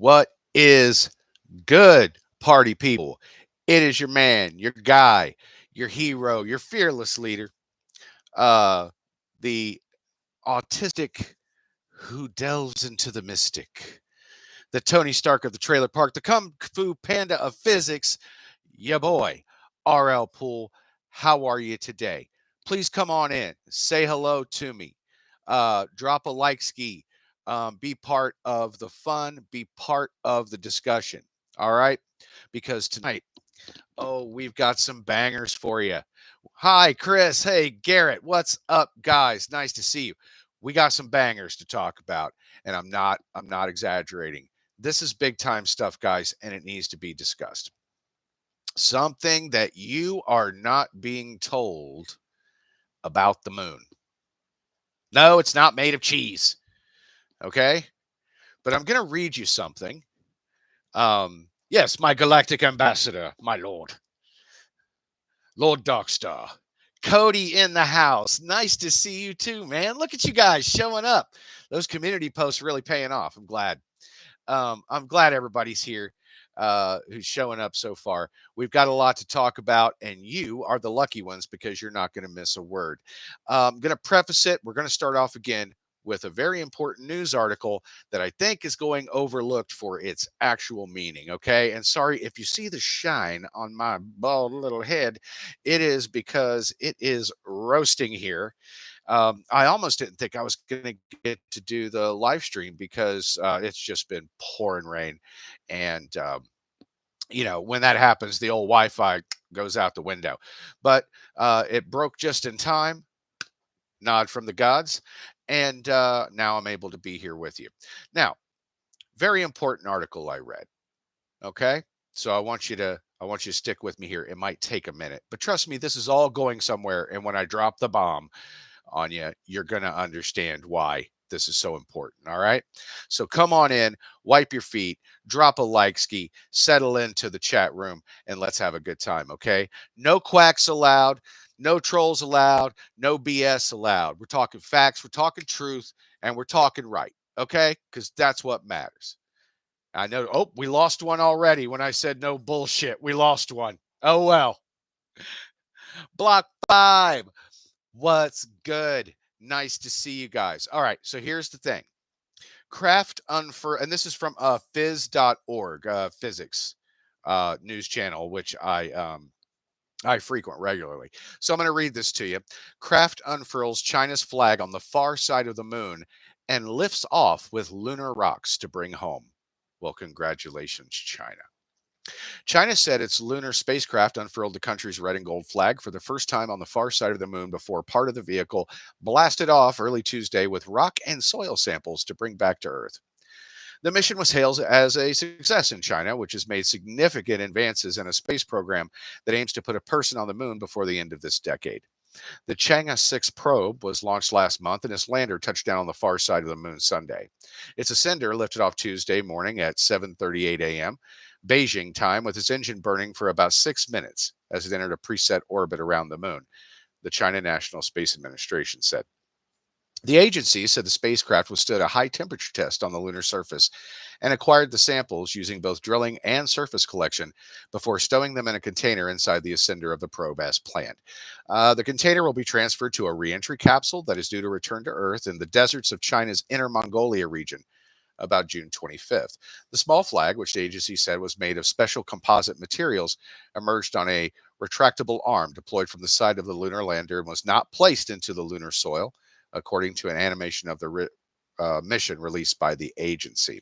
What is good, party people? It is your man, your guy, your hero, your fearless leader, uh, the autistic who delves into the mystic, the Tony Stark of the trailer park, the Kung Fu Panda of physics, ya boy, RL Pool. How are you today? Please come on in, say hello to me, drop a like ski, be part of the fun, be part of the discussion. All right, because tonight, oh, we've got some bangers for you. Hi, Chris. Hey, Garrett. What's up, guys? Nice to see you. We got some bangers to talk about, and I'm not exaggerating. This is big time stuff, guys, and it needs to be discussed. Something that you are not being told about the moon. No, it's not made of cheese. Okay? But I'm going to read you something. Yes, my galactic ambassador, my lord. Lord Darkstar. Cody in the house. Nice to see you too, man. Look at you guys showing up. Those community posts really paying off. I'm glad. I'm glad everybody's here who's showing up so far. We've got a lot to talk about, and you are the lucky ones because you're not going to miss a word. I'm going to preface it. We're going to start off again with a very important news article that I think is going overlooked for its actual meaning. Okay. And sorry if you see the shine on my bald little head, it is because it is roasting here. I almost didn't think I was going to get to do the live stream because it's just been pouring rain. And, when that happens, the old Wi Fi goes out the window. But it broke just in time. Nod from the gods. And now I'm able to be here with you. Now, very important article I read. Okay. So I want you to stick with me here. It might take a minute, but trust me, this is all going somewhere. And when I drop the bomb on you, you're going to understand why this is so important. All right. So come on in, wipe your feet, drop a like ski, settle into the chat room, and let's have a good time. Okay. No quacks allowed, no trolls allowed, no BS allowed. We're talking facts, we're talking truth, and we're talking right. Okay. Because that's what matters. I know. Oh, we lost one already when I said no bullshit. We lost one. Oh, well. Block 5. What's good? Nice to see you guys. All right, so here's the thing. Craft unfur, and this is from phys.org, physics news channel, which I frequent regularly. So I'm going to read this to you. Craft unfurls China's flag on the far side of the moon and lifts off with lunar rocks to bring home. Well, congratulations, China. China said its lunar spacecraft unfurled the country's red and gold flag for the first time on the far side of the moon before part of the vehicle blasted off early Tuesday with rock and soil samples to bring back to Earth. The mission was hailed as a success in China, which has made significant advances in a space program that aims to put a person on the moon before the end of this decade. The Chang'e 6 probe was launched last month, and its lander touched down on the far side of the moon Sunday. Its ascender lifted off Tuesday morning at 7:38 a.m. Beijing time, with its engine burning for about 6 minutes as it entered a preset orbit around the moon, the China National Space Administration said. The agency said the spacecraft withstood a high temperature test on the lunar surface and acquired the samples using both drilling and surface collection before stowing them in a container inside the ascender of the probe as planned. The container will be transferred to a reentry capsule that is due to return to Earth in the deserts of China's Inner Mongolia region about June 25th. The small flag, which the agency said was made of special composite materials, emerged on a retractable arm deployed from the side of the lunar lander and was not placed into the lunar soil, according to an animation of the mission released by the agency.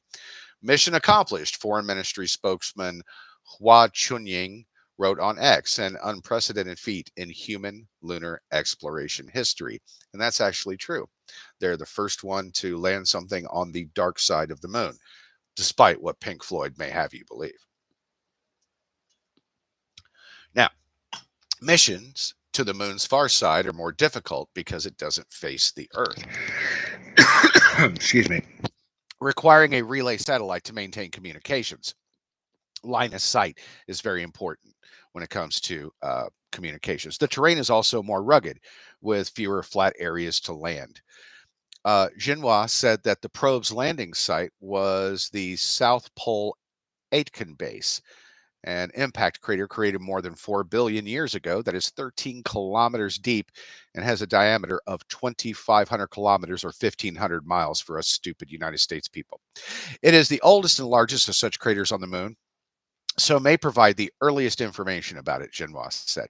Mission accomplished, Foreign Ministry spokesman Hua Chunying wrote on X, an unprecedented feat in human lunar exploration history. And that's actually true. They're the first one to land something on the dark side of the moon, despite what Pink Floyd may have you believe. Now, missions to the moon's far side are more difficult because it doesn't face the Earth. Excuse me. Requiring a relay satellite to maintain communications. Line of sight is very important when it comes to communications. The terrain is also more rugged with fewer flat areas to land. Xinhua said that the probe's landing site was the South Pole Aitken base, an impact crater created more than 4 billion years ago that is 13 kilometers deep and has a diameter of 2,500 kilometers or 1,500 miles for us stupid United States people. It is the oldest and largest of such craters on the moon, so may provide the earliest information about it, Xinhua said,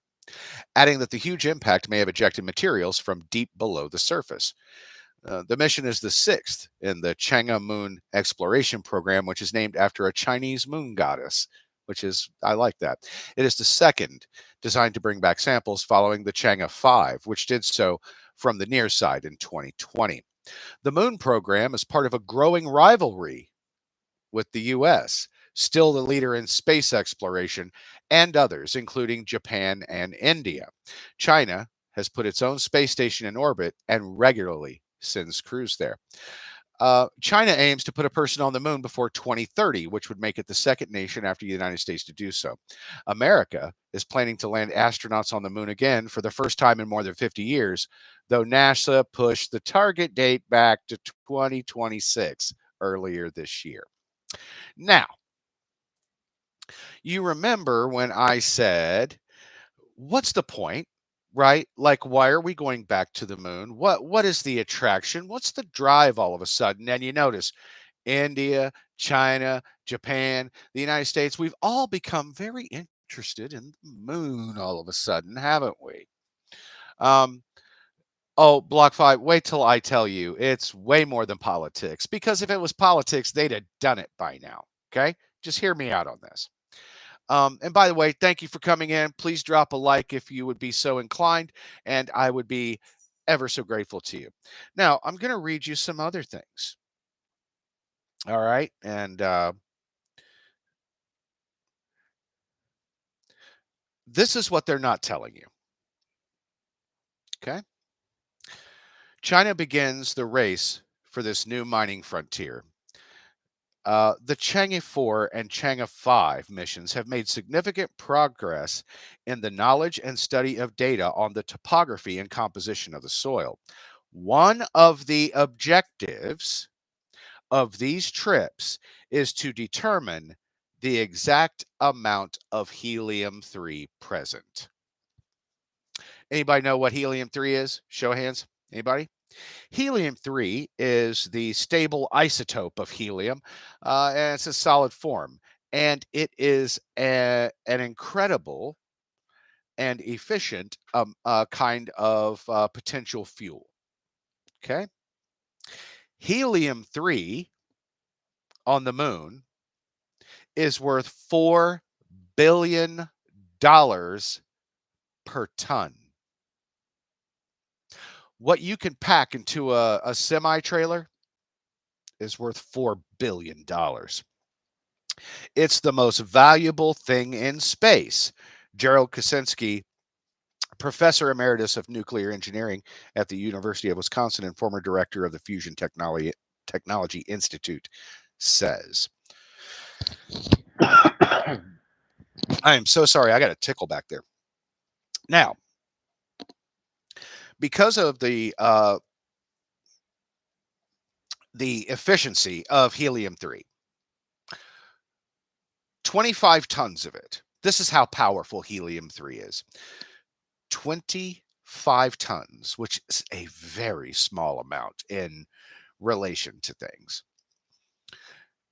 adding that the huge impact may have ejected materials from deep below the surface. The mission is the sixth in the Chang'e Moon Exploration Program, which is named after a Chinese moon goddess, which is, I like that. It is the second designed to bring back samples following the Chang'e 5, which did so from the near side in 2020. The moon program is part of a growing rivalry with the US, still the leader in space exploration, and others, including Japan and India. China has put its own space station in orbit and regularly sends crews there. China aims to put a person on the moon before 2030, which would make it the second nation after the United States to do so. America is planning to land astronauts on the moon again for the first time in more than 50 years, though NASA pushed the target date back to 2026 earlier this year. Now, you remember when I said, what's the point? Right? Like, why are we going back to the moon? What is the attraction? What's the drive all of a sudden? And you notice India, China, Japan, the United States, we've all become very interested in the moon all of a sudden, haven't we? Um, oh, Block 5, wait till I tell you. It's way more than politics. Because if it was politics, they'd have done it by now. Okay? Just hear me out on this. And by the way, thank you for coming in. Please drop a like if you would be so inclined, and I would be ever so grateful to you. Now, I'm going to read you some other things. All right. And this is what they're not telling you. Okay. China begins the race for this new mining frontier. The Chang'e 4 and Chang'e 5 missions have made significant progress in the knowledge and study of data on the topography and composition of the soil. One of the objectives of these trips is to determine the exact amount of helium-3 present. Anybody know what helium-3 is? Show of hands. Anybody? Helium-3 is the stable isotope of helium, and it's a solid form. And it is an incredible and efficient kind of potential fuel. Okay. Helium-3 on the moon is worth $4 billion per ton. What you can pack into a semi-trailer is worth $4 billion. It's the most valuable thing in space. Gerald Kosinski, professor emeritus of nuclear engineering at the University of Wisconsin and former director of the Fusion Technology Institute, says. I am so sorry. I got a tickle back there. Now, because of the efficiency of helium-3, 25 tons of it. This is how powerful helium-3 is. 25 tons, which is a very small amount in relation to things,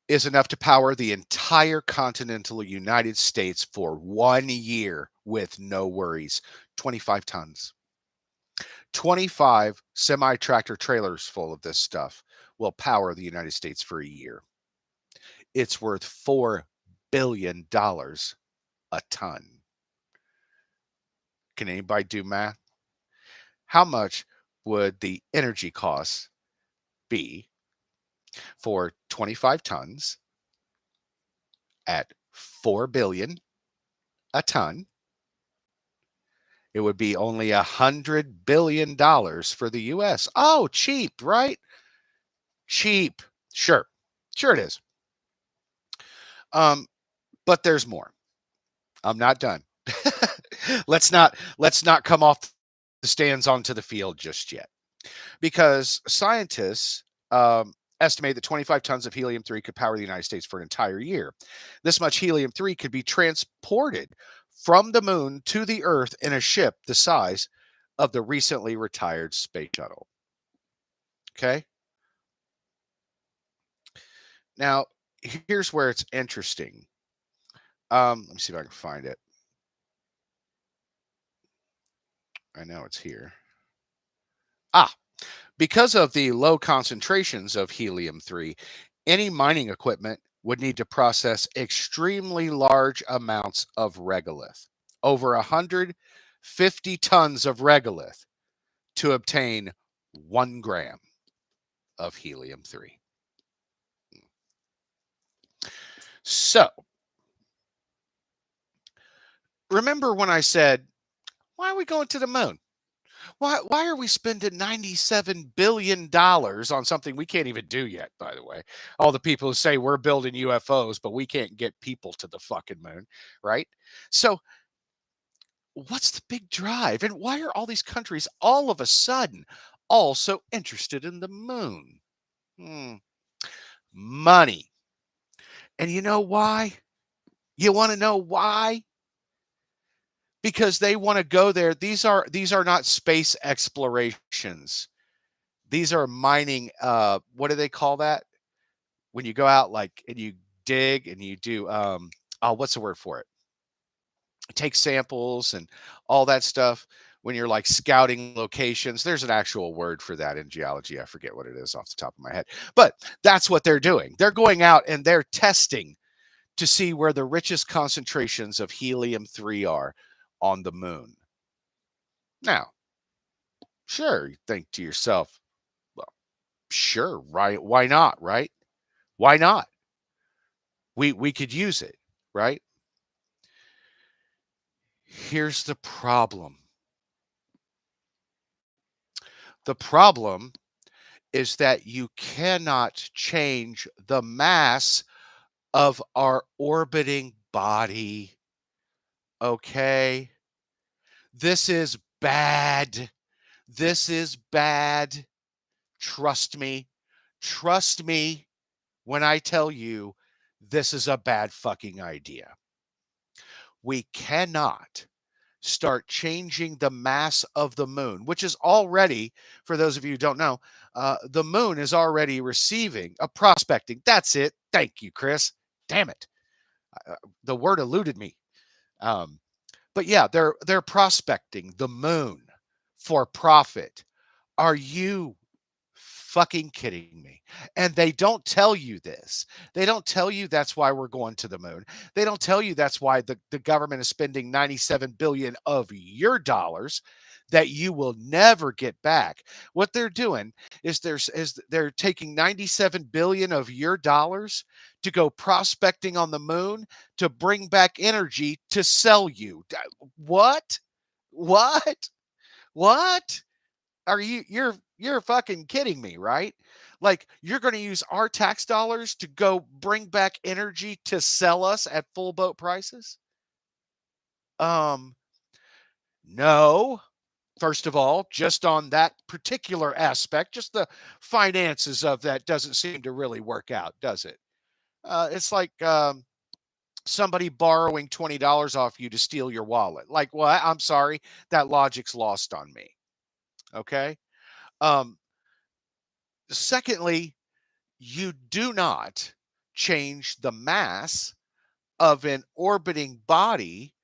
is enough to power the entire continental United States for 1 year with no worries. 25 tons. 25 semi-tractor trailers full of this stuff will power the United States for a year. It's worth $4 billion a ton. Can anybody do math? How much would the energy costs be for 25 tons at 4 billion a ton? It would be only $100 billion for the US. Oh, cheap, right? Cheap. Sure it is. But there's more. I'm not done. Let's not come off the stands onto the field just yet. because scientists estimate that 25 tons of helium 3 could power the United States for an entire year. This much helium 3 could be transported from the moon to the Earth in a ship the size of the recently retired space shuttle. Okay. Now, here's where it's interesting. Let me see if I can find it. I know it's here. Ah, because of the low concentrations of helium 3, any mining equipment would need to process extremely large amounts of regolith, over 150 tons of regolith, to obtain 1 gram of helium 3. So, remember when I said, why are we going to the moon? Why are we spending $97 billion on something we can't even do yet, by the way? All the people who say we're building UFOs, but we can't get people to the fucking moon, right? So what's the big drive? And why are all these countries all of a sudden all so interested in the moon? Hmm. Money. And you know why? You want to know why? Because they want to go there. These are not space explorations. These are mining, what do they call that? When you go out, like, and you dig and you do, oh, what's the word for it? Take samples and all that stuff. When you're like scouting locations, there's an actual word for that in geology. I forget what it is off the top of my head, but that's what they're doing. They're going out and they're testing to see where the richest concentrations of helium 3 are on the moon. Now, sure, you think to yourself, well, sure, right? Why not, right? Why not? We could use it, right? Here's the problem. The problem is that you cannot change the mass of our orbiting body. Okay? This is bad. This is bad. Trust me. Trust me when I tell you this is a bad fucking idea. We cannot start changing the mass of the moon, which is already, for those of you who don't know, the moon is already receiving a prospecting. That's it. Thank you, Chris. Damn it. The word eluded me. Um, but yeah, they're prospecting the moon for profit. Are you fucking kidding me? And they don't tell you this. They don't tell you that's why we're going to the moon. They don't tell you that's why the government is spending 97 billion of your dollars that you will never get back. What they're doing is they're taking 97 billion of your dollars to go prospecting on the moon to bring back energy to sell you. What? What? What? Are you're fucking kidding me, right? Like, you're going to use our tax dollars to go bring back energy to sell us at full boat prices? Um, no. First of all, just on that particular aspect, just the finances of that doesn't seem to really work out, does it? It's like somebody borrowing $20 off you to steal your wallet. Like, well, I'm sorry, that logic's lost on me. Okay. Um, Secondly, you do not change the mass of an orbiting body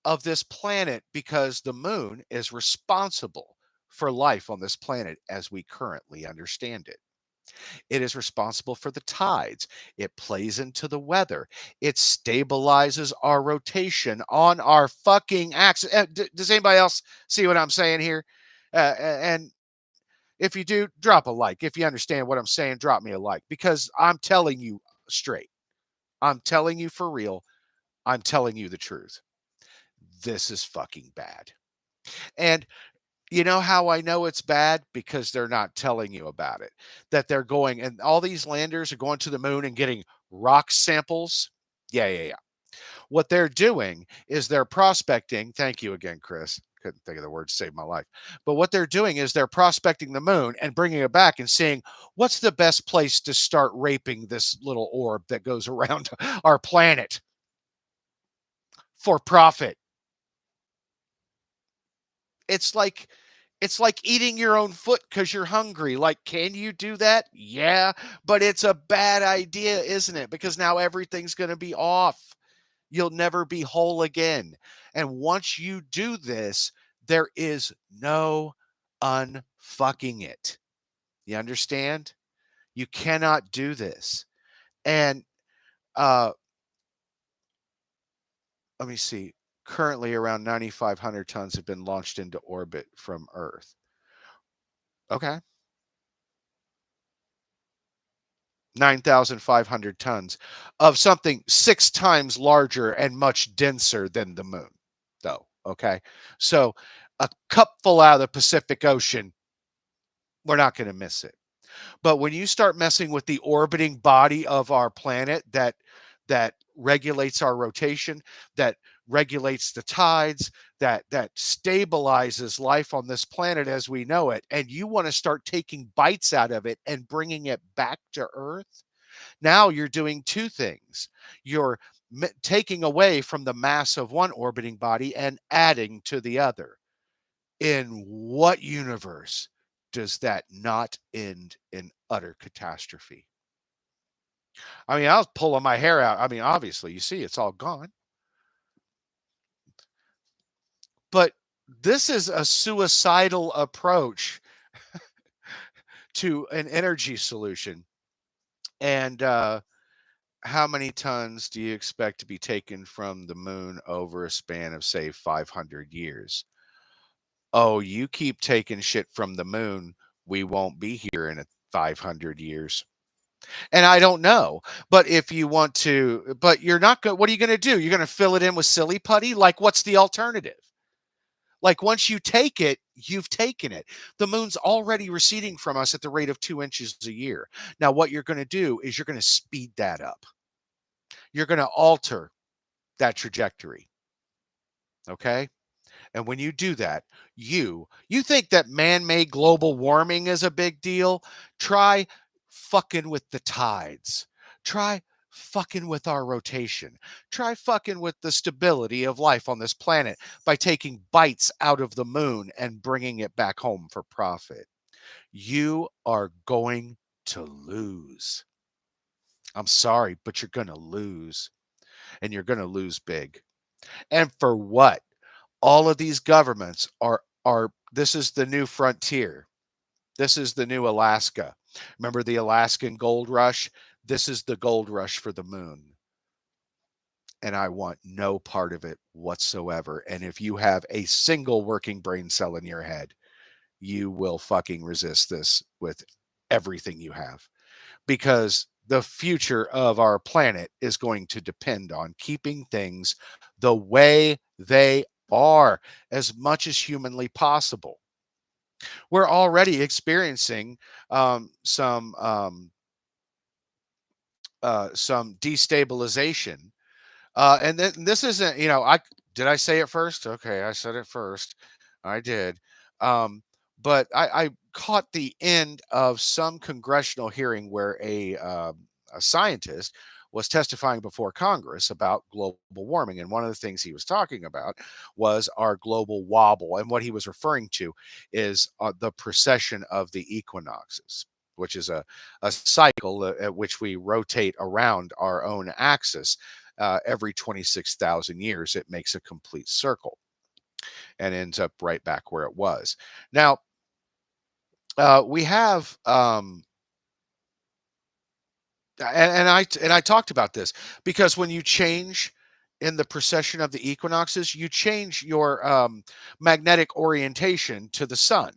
of this planet, because the moon is responsible for life on this planet as we currently understand it. It is responsible for the tides. It plays into the weather. It stabilizes our rotation on our fucking axis. Does anybody else see what I'm saying here? And if you do, drop a like. If you understand what I'm saying, drop me a like, because I'm telling you straight. I'm telling you for real. I'm telling you the truth. This is fucking bad. And you know how I know it's bad? Because they're not telling you about it. That they're going, and all these landers are going to the moon and getting rock samples. Yeah, yeah, yeah. What they're doing is they're prospecting. Thank you again, Chris. Couldn't think of the word to save my life. But what they're doing is they're prospecting the moon and bringing it back and seeing what's the best place to start raping this little orb that goes around our planet for profit. It's like it's like eating your own foot because you're hungry. Like, can you do that? Yeah, but it's a bad idea, isn't it? Because now everything's going to be off. You'll never be whole again. And once you do this, there is no unfucking it. You understand? You cannot do this. And uh, let me see. Currently, around 9,500 tons have been launched into orbit from Earth. Okay. 9,500 tons of something 6 times larger and much denser than the moon, though. Okay. So a cupful out of the Pacific Ocean, we're not going to miss it. But when you start messing with the orbiting body of our planet that regulates our rotation, that regulates the tides, that stabilizes life on this planet as we know it, and you want to start taking bites out of it and bringing it back to Earth, now you're doing two things. You're taking away from the mass of one orbiting body and adding to the other. In what universe does that not end in utter catastrophe? I mean, I was pulling my hair out. I mean, obviously, you see, it's all gone. But this is a suicidal approach to an energy solution. And how many tons do you expect to be taken from the moon over a span of, say, 500 years? Oh, you keep taking shit from the moon, we won't be here in 500 years. And I don't know, but if you want to, but you're not going, what are you going to do? You're going to fill it in with silly putty? Like, what's the alternative? Like, once you take it, you've taken it. The moon's already receding from us at the rate of 2 inches a year. Now, what you're going to do is you're going to speed that up. You're going to alter that trajectory. Okay. And when you do that, you think that man-made global warming is a big deal? Try fucking with the tides. Try fucking with our rotation. Try fucking with the stability of life on this planet by taking bites out of the moon and bringing it back home for profit. You are going to lose. I'm sorry, but you're going to lose, and you're going to lose big. And for what? All of these governments are this is the new frontier. This is the new Alaska. Remember the Alaskan gold rush? This is the gold rush for the moon. And I want no part of it whatsoever. And if you have a single working brain cell in your head, you will fucking resist this with everything you have. Because the future of our planet is going to depend on keeping things the way they are as much as humanly possible. We're already experiencing some destabilization, and then this isn't, I did I say it first? Okay, I said it first. I did. Um, but I caught the end of some congressional hearing where a scientist was testifying before Congress about global warming. And one of the things he was talking about was our global wobble. And what he was referring to is the precession of the equinoxes, which is a cycle at which we rotate around our own axis. Every 26,000 years, it makes a complete circle and ends up right back where it was. Now, we have, and I talked about this because when you change in the precession of the equinoxes, you change your magnetic orientation to the sun,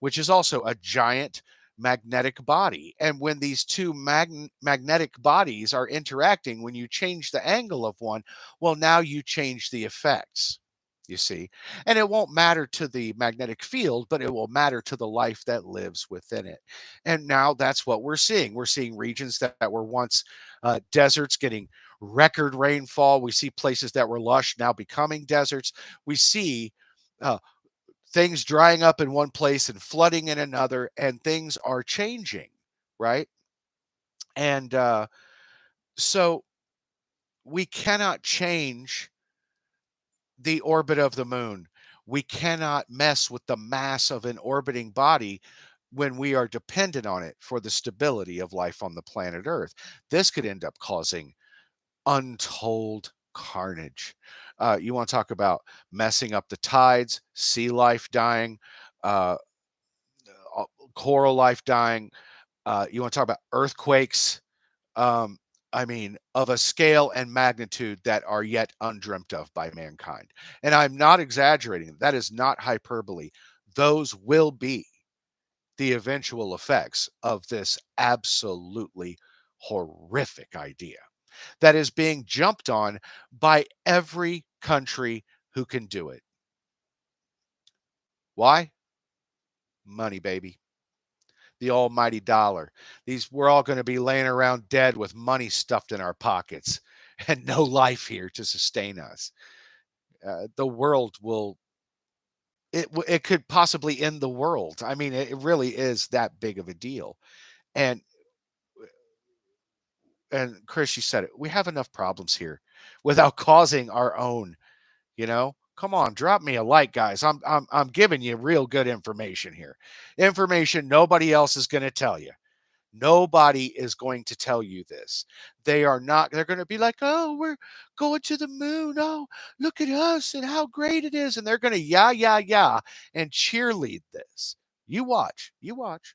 which is also a giant magnetic body. And when these two magnetic bodies are interacting, when you change the angle of one, well, now you change the effects, you see. And it won't matter to the magnetic field, but it will matter to the life that lives within it. And now that's what we're seeing. We're seeing regions that were once deserts getting record rainfall. We see places that were lush now becoming deserts. We see uh, things drying up in one place and flooding in another, and things are changing, right? And so we cannot change the orbit of the moon. We cannot mess with the mass of an orbiting body when we are dependent on it for the stability of life on the planet Earth. This could end up causing untold carnage. You want to talk about messing up the tides, sea life dying, uh, coral life dying. You want to talk about earthquakes. Um, I mean, of a scale and magnitude that are yet undreamt of by mankind. And I'm not exaggerating. That is not hyperbole. Those will be the eventual effects of this absolutely horrific idea that is being jumped on by every country who can do it. Why? Money, baby. The almighty dollar. These we're all going to be laying around dead with money stuffed in our pockets and no life here to sustain us. The world will it could possibly end the world. I mean, it really is that big of a deal. And Chris, you said it. We have enough problems here without causing our own. Come on, drop me a like, guys. I'm giving you real good information here. Information nobody else is going to tell you. Nobody is going to tell you this. They are not, they're going to be like, oh, we're going to the moon. Oh, look at us and how great it is. And they're going to, yeah, yeah, yeah, and cheerlead this. You watch, you watch.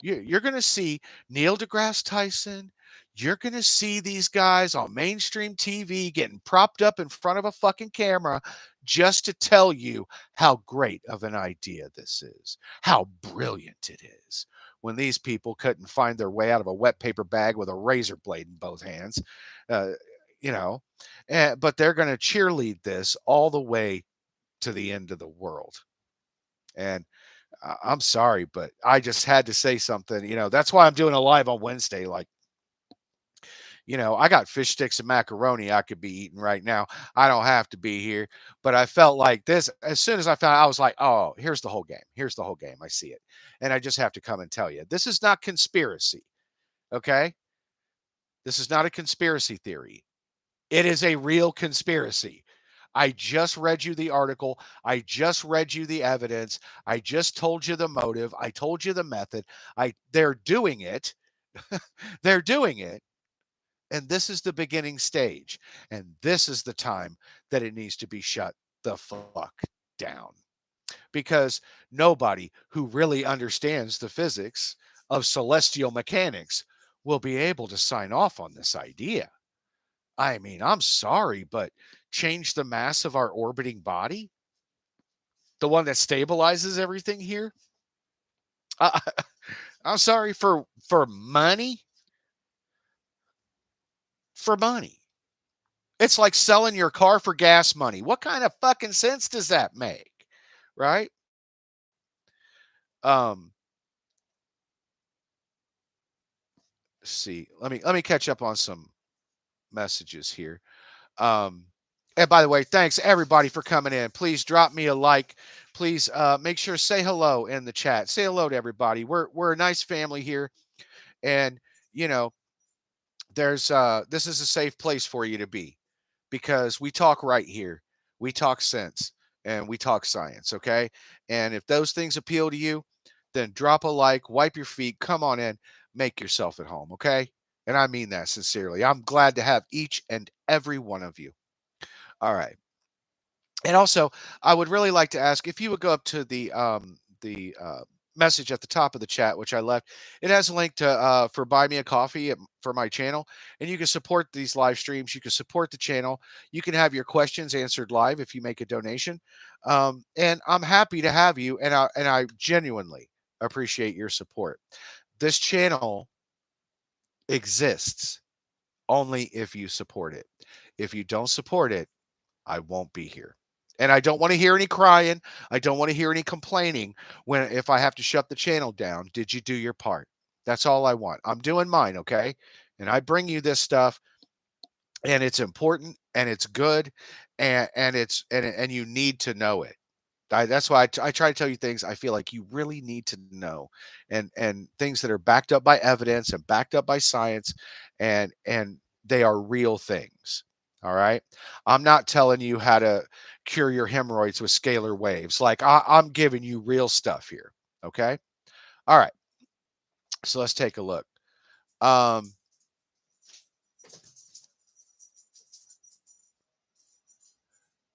You're going to see Neil deGrasse Tyson. You're going to see these guys on mainstream TV getting propped up in front of a fucking camera just to tell you how great of an idea this is, how brilliant it is. When these people couldn't find their way out of a wet paper bag with a razor blade in both hands, uh, you know, but they're going to cheerlead this all the way to the end of the world. And I'm sorry, but I just had to say something. That's why I'm doing a live on Wednesday. Like, I got fish sticks and macaroni I could be eating right now. I don't have to be here. But I felt like this, as soon as I found out, I was like, oh, here's the whole game. Here's the whole game. I see it. And I just have to come and tell you this is not conspiracy. Okay. This is not a conspiracy theory. It is a real conspiracy. I just read you the article. I just read you the evidence. I just told you the motive. I told you the method. They're doing it. They're doing it. And this is the beginning stage. And this is the time that it needs to be shut the fuck down. Because nobody who really understands the physics of celestial mechanics will be able to sign off on this idea. I mean, I'm sorry, but change the mass of our orbiting body, the one that stabilizes everything here. Uh, I'm sorry for money. For money, it's like selling your car for gas money. What kind of fucking sense does that make, right? Um, let's see. Let me catch up on some messages here. Um, and by the way, thanks everybody for coming in. Please drop me a like. Please make sure say hello in the chat. Say hello to everybody. We're a nice family here, and you know there's this is a safe place for you to be because we talk right here. We talk sense and we talk science. Okay, and if those things appeal to you, then drop a like, wipe your feet, come on in, make yourself at home. Okay, and I mean that sincerely. I'm glad to have each and every one of you. All right. And also, I would really like to ask if you would go up to the message at the top of the chat, which I left. It has a link to for buy me a coffee for my channel, and you can support these live streams. You can support the channel. You can have your questions answered live if you make a donation. And I'm happy to have you, and I genuinely appreciate your support. This channel exists only if you support it. If you don't support it, I won't be here. And I don't want to hear any crying. I don't want to hear any complaining when if I have to shut the channel down. Did you do your part? That's all I want. I'm doing mine, okay? And I bring you this stuff and it's important and it's good, and you need to know it. That's why I try to tell you things I feel like you really need to know, and things that are backed up by evidence and backed up by science, and they are real things. All right. I'm not telling you how to cure your hemorrhoids with scalar waves. Like I'm giving you real stuff here. Okay. All right. So let's take a look. Um,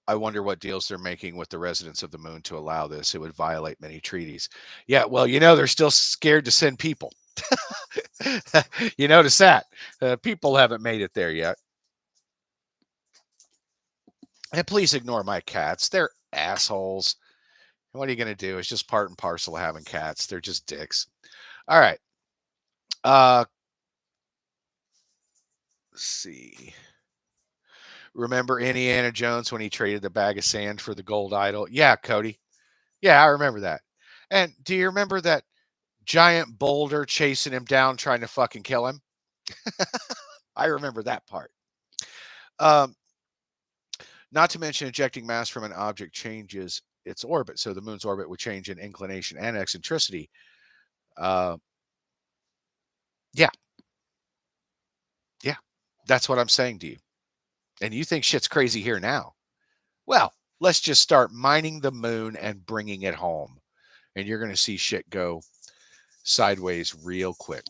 I wonder what deals they're making with the residents of the moon to allow this. It would violate many treaties. Yeah, well, they're still scared to send people. You notice that people haven't made it there yet. And please ignore my cats. They're assholes. What are you going to do? It's just part and parcel of having cats. They're just dicks. All right. Uh, let's see. Remember Indiana Jones when he traded the bag of sand for the gold idol? Yeah, Cody. Yeah, I remember that. And do you remember that giant boulder chasing him down, trying to fucking kill him? I remember that part. Um, Not to mention ejecting mass from an object changes its orbit. So the moon's orbit would change in inclination and eccentricity. Uh, yeah, yeah. That's what I'm saying to you. And you think shit's crazy here now. Well, let's just start mining the moon and bringing it home. And you're going to see shit go sideways real quick.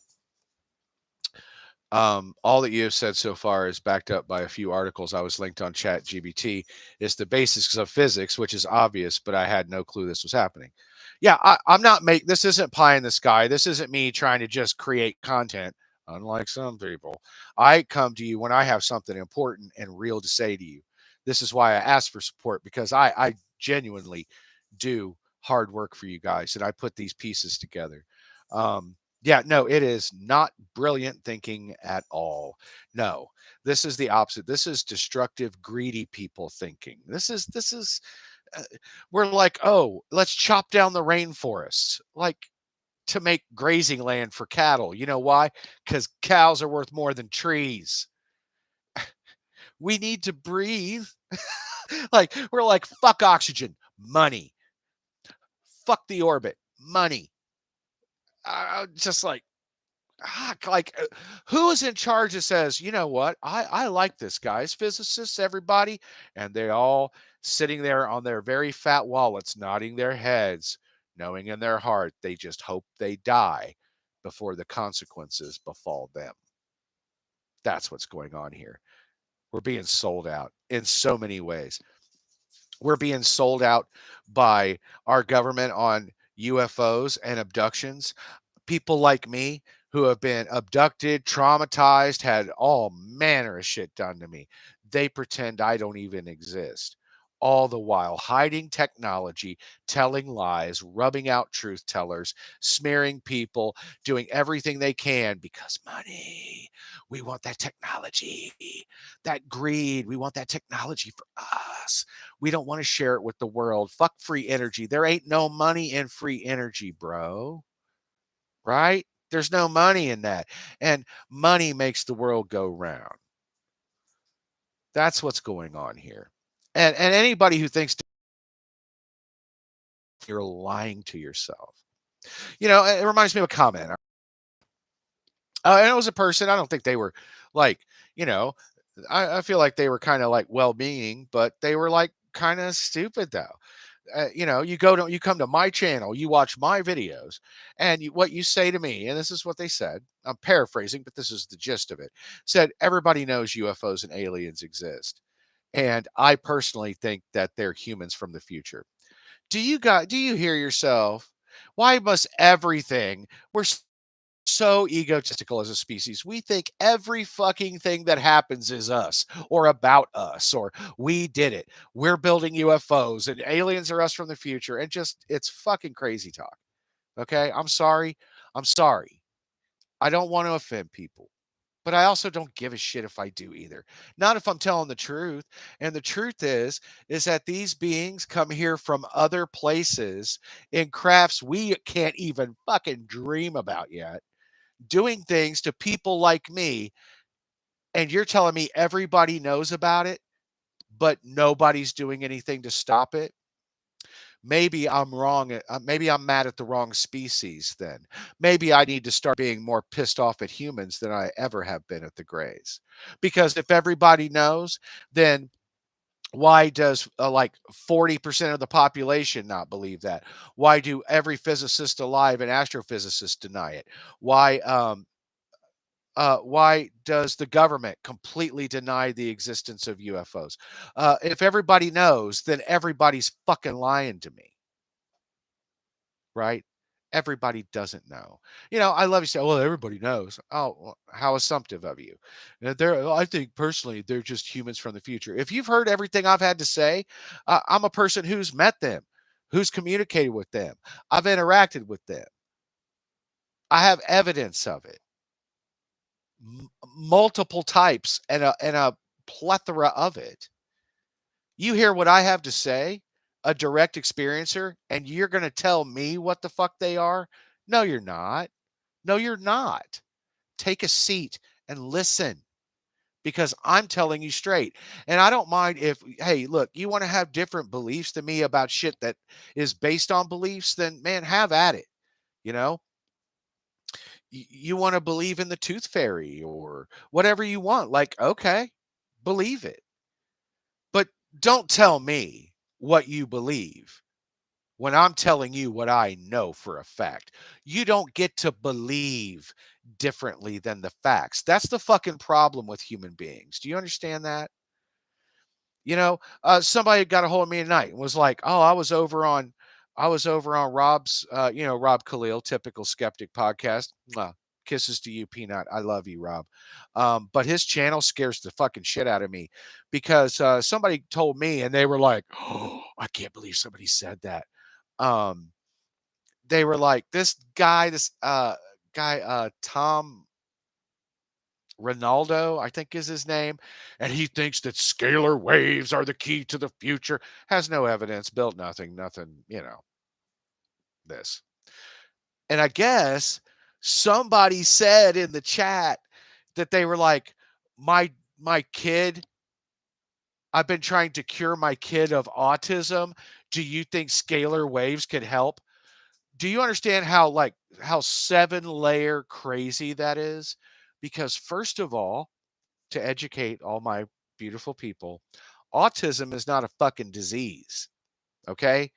All that you have said so far is backed up by a few articles I was linked on ChatGPT. It's the basics of physics, which is obvious, but I had no clue this was happening. Yeah, I'm not make this isn't pie in the sky. This isn't me trying to just create content, unlike some people. I come to you when I have something important and real to say to you. This is why I ask for support, because I genuinely do hard work for you guys, and I put these pieces together. Yeah, no, it is not brilliant thinking at all. No, this is the opposite. This is destructive, greedy people thinking. This is uh, we're like, oh, let's chop down the rainforests, like to make grazing land for cattle. You know why? Because cows are worth more than trees. We need to breathe. Like we're like, fuck oxygen, money. Fuck the orbit, money. Just like who is in charge that says, you know what, I like this, guys, physicists, everybody, and they all sitting there on their very fat wallets nodding their heads, knowing in their heart they just hope they die before the consequences befall them. That's what's going on here. We're being sold out in so many ways. We're being sold out by our government on UFOs and abductions. People like me who have been abducted, traumatized, had all manner of shit done to me. They pretend I don't even exist. All the while hiding technology, telling lies, rubbing out truth tellers, smearing people, doing everything they can because money. We want that technology, that greed. We want that technology for us. We don't want to share it with the world. Fuck free energy. There ain't no money in free energy, bro. Right? There's no money in that. And money makes the world go round. That's what's going on here. And anybody who thinks you're lying to yourself. It reminds me of a comment. And it was a person. I don't think they were like, you know, I feel like they were kind of like well-being, but they were like kind of stupid though. You come to my channel, you watch my videos, and what you say to me, and this is what they said. I'm paraphrasing, but this is the gist of it. Said everybody knows UFOs and aliens exist, and I personally think that they're humans from the future. Do you hear yourself? Why must everything? We're so egotistical as a species. We think every fucking thing that happens is us or about us or we did it. We're building UFOs and aliens are us from the future. And just, it's fucking crazy talk. Okay. I'm sorry. I'm sorry. I don't want to offend people, but I also don't give a shit if I do either. Not if I'm telling the truth. And the truth is that these beings come here from other places in crafts we can't even fucking dream about yet, doing things to people like me And you're telling me everybody knows about it, but nobody's doing anything to stop it? Maybe I'm wrong. Maybe I'm mad at the wrong species then. Maybe I need to start being more pissed off at humans than I ever have been at the Greys. Because if everybody knows, then why does like 40% of the population not believe that? Why do every physicist alive and astrophysicist deny it? Why does the government completely deny the existence of UFOs? If everybody knows, then everybody's fucking lying to me, right? Everybody doesn't know. I love you say, well, everybody knows. Oh, well, how assumptive of you. I think personally, they're just humans from the future. If you've heard everything I've had to say, I'm a person who's met them, who's communicated with them. I've interacted with them. I have evidence of it. Multiple types and a plethora of it. You hear what I have to say, a direct experiencer, and you're going to tell me what the fuck they are? No, you're not. No, you're not. Take a seat and listen because I'm telling you straight. And I don't mind if, hey, look, you want to have different beliefs than me about shit that is based on beliefs, then man, have at it. You know, you want to believe in the tooth fairy or whatever you want. Like, okay, believe it. But don't tell me what you believe when I'm telling you what I know for a fact. You don't get to believe differently than the facts. That's the fucking problem with human beings. Do you understand that? Somebody got a hold of me tonight and was like, "Oh, I was over on Rob's, Rob Khalil, typical skeptic podcast. Mwah. Kisses to you, Peanut. I love you, Rob. But his channel scares the fucking shit out of me because somebody told me, and they were like, "Oh, I can't believe somebody said that." Um, they were like, this guy, Tom Ronaldo, I think is his name, and he thinks that scalar waves are the key to the future. Has no evidence, built nothing, this. And I guess somebody said in the chat that they were like, my kid, I've been trying to cure my kid of autism. Do you think scalar waves could help? Do you understand how 7-layer crazy that is? Because first of all, to educate all my beautiful people, autism is not a fucking disease. Okay.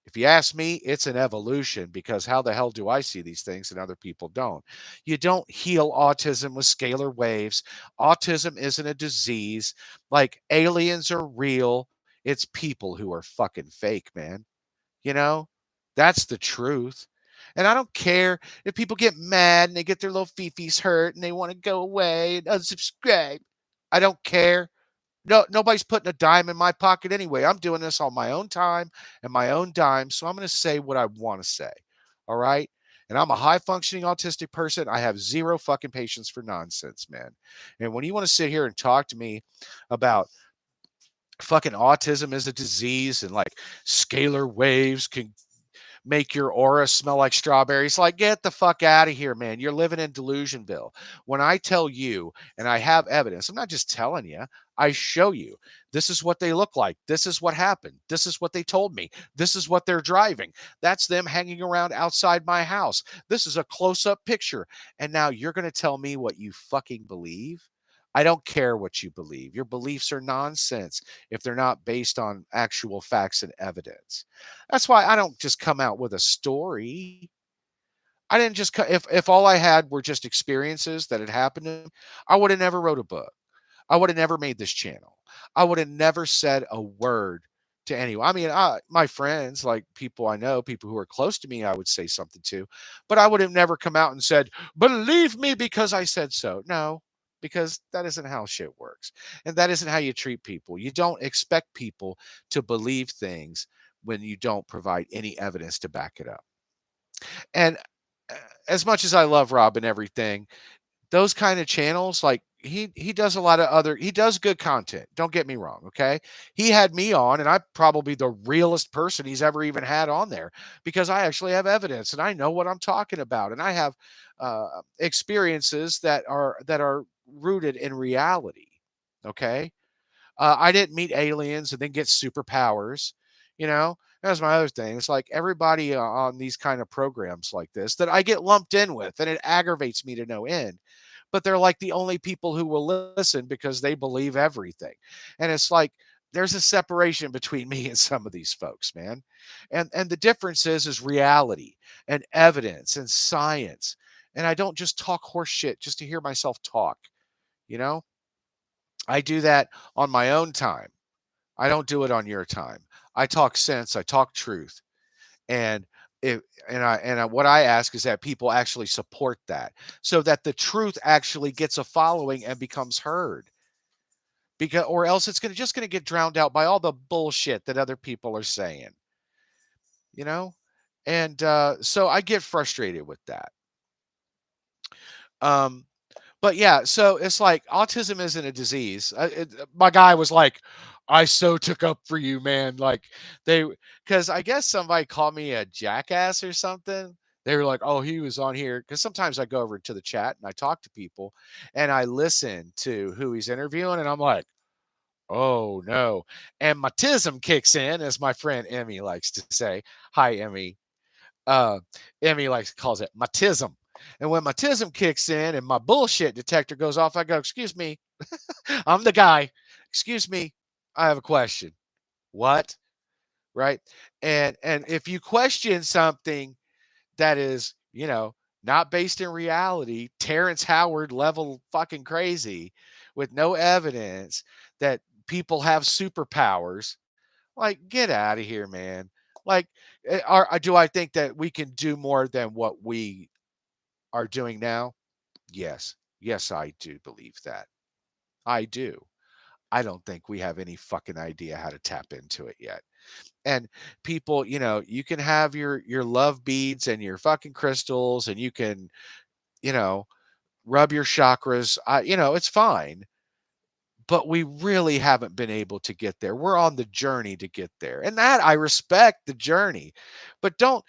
If you ask me, it's an evolution because how the hell do I see these things and other people don't? You don't heal autism with scalar waves. Autism isn't a disease. Like aliens are real. It's people who are fucking fake, man. You know, that's the truth. And I don't care if people get mad and they get their little fifis hurt and they want to go away and unsubscribe. I don't care. No, nobody's putting a dime in my pocket anyway. I'm doing this on my own time and my own dime. So I'm going to say what I want to say. All right. And I'm a high functioning autistic person. I have zero fucking patience for nonsense, man. And when you want to sit here and talk to me about fucking autism is a disease and like scalar waves can make your aura smell like strawberries. Like, get the fuck out of here, man. You're living in Delusionville. When I tell you, and I have evidence, I'm not just telling you, I show you. This is what they look like. This is what happened. This is what they told me. This is what they're driving. That's them hanging around outside my house. This is a close up picture. And now you're going to tell me what you fucking believe? I don't care what you believe. Your beliefs are nonsense if they're not based on actual facts and evidence. That's why I don't just come out with a story. I didn't just if all I had were just experiences that had happened to me, I would have never wrote a book. I would have never made this channel. I would have never said a word to anyone. I mean, my friends, like people I know, people who are close to me, I would say something to, but I would have never come out and said, "Believe me because I said so." No, because that isn't how shit works. And that isn't how you treat people. You don't expect people to believe things when you don't provide any evidence to back it up. And uh, as much as I love Rob and everything, those kind of channels, like he does a lot of other, he does good content. Don't get me wrong. Okay. He had me on and I'm probably the realest person he's ever even had on there because I actually have evidence and I know what I'm talking about. And I have experiences that are rooted in reality. Okay. I didn't meet aliens and then get superpowers. You know, that's my other thing. It's like everybody on these kind of programs like this that I get lumped in with, and it aggravates me to no end. But they're like the only people who will listen because they believe everything. And it's like there's a separation between me and some of these folks, man. And the difference is reality and evidence and science. And I don't just talk horse shit just to hear myself talk, you know? I do that on my own time. I don't do it on your time. I talk sense, I talk truth. And if what I ask is that people actually support that so that the truth actually gets a following and becomes heard. Because or else it's going to get drowned out by all the bullshit that other people are saying, you know? And so I get frustrated with that. Um But yeah, so it's like autism isn't a disease. My guy was like, "I so took up for you, man." Like they, because I guess somebody called me a jackass or something. They were like, "Oh, he was on here." Because sometimes I go over to the chat and I talk to people, and I listen to who he's interviewing, and I'm like, "Oh no!" And my tism kicks in, as my friend Emmy likes to say. Hi, Emmy. uh, Emmy like calls it mutism. And when mutism kicks in and my bullshit detector goes off, I go, "Excuse me, I'm the guy. Excuse me, I have a question." What? Right? And if you question something that is, not based in reality, Terrence Howard level fucking crazy with no evidence that people have superpowers, like get out of here, man. Like, do I think that we can do more than what we are doing now? Yes. Yes, I do believe that. I do. I don't think we have any fucking idea how to tap into it yet. And people, you can have your love beads and your fucking crystals, and you can, you know, rub your chakras. It's fine, but we really haven't been able to get there. We're on the journey to get there. And that I respect the journey. But don't,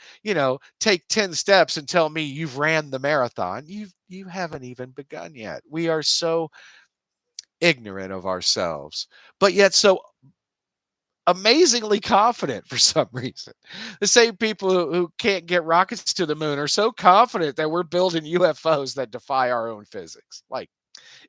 take 10 steps and tell me you've ran the marathon. You haven't even begun yet. We are so ignorant of ourselves, but yet so amazingly confident for some reason. The same people who can't get rockets to the moon are so confident that we're building UFOs that defy our own physics. Like,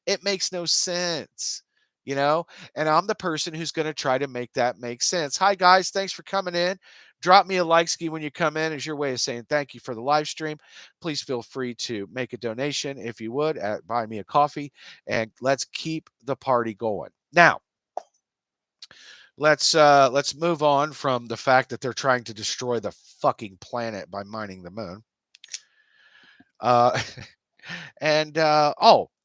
it makes no sense, you know? And I'm the person who's going to try to make that make sense. Hi, guys. Thanks for coming in. Drop me a like ski when you come in as your way of saying thank you for the live stream. Please feel free to make a donation if you would at Buy Me a Coffee, and let's keep the party going. Now, let's move on from the fact that they're trying to destroy the fucking planet by mining the moon. Uh And I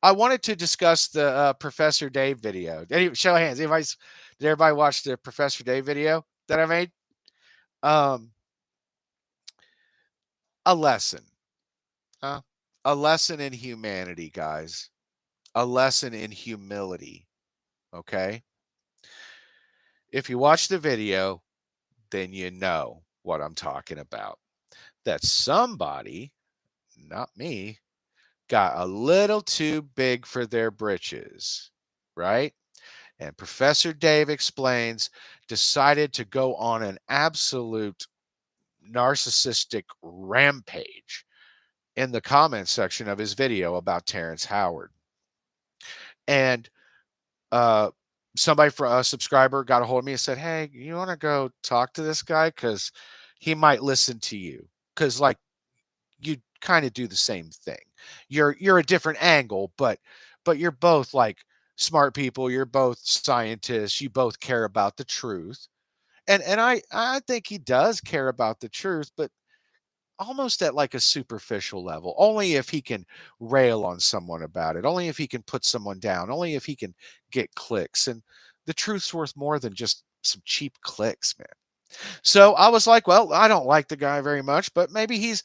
wanted to discuss the Professor Dave video. Show of hands. Did everybody watch the Professor Dave video that I made? Um, a lesson, huh? A lesson in humanity, guys. A lesson in humility. Okay. If you watch the video, then you know what I'm talking about. That somebody, not me, got a little too big for their britches, right? And Professor Dave explains, decided to go on an absolute narcissistic rampage in the comment section of his video about Terrence Howard. And uh, somebody for a subscriber got a hold of me and said, "Hey, you want to go talk to this guy? Because he might listen to you. Because, like, you kind of do the same thing. You're a different angle, but you're both like smart people. You're both scientists. You both care about the truth." And I think he does care about the truth, but almost at like a superficial level. Only if he can rail on someone about it. Only if he can put someone down. Only if he can get clicks. And the truth's worth more than just some cheap clicks, man. So I was like, well, I don't like the guy very much, but maybe he's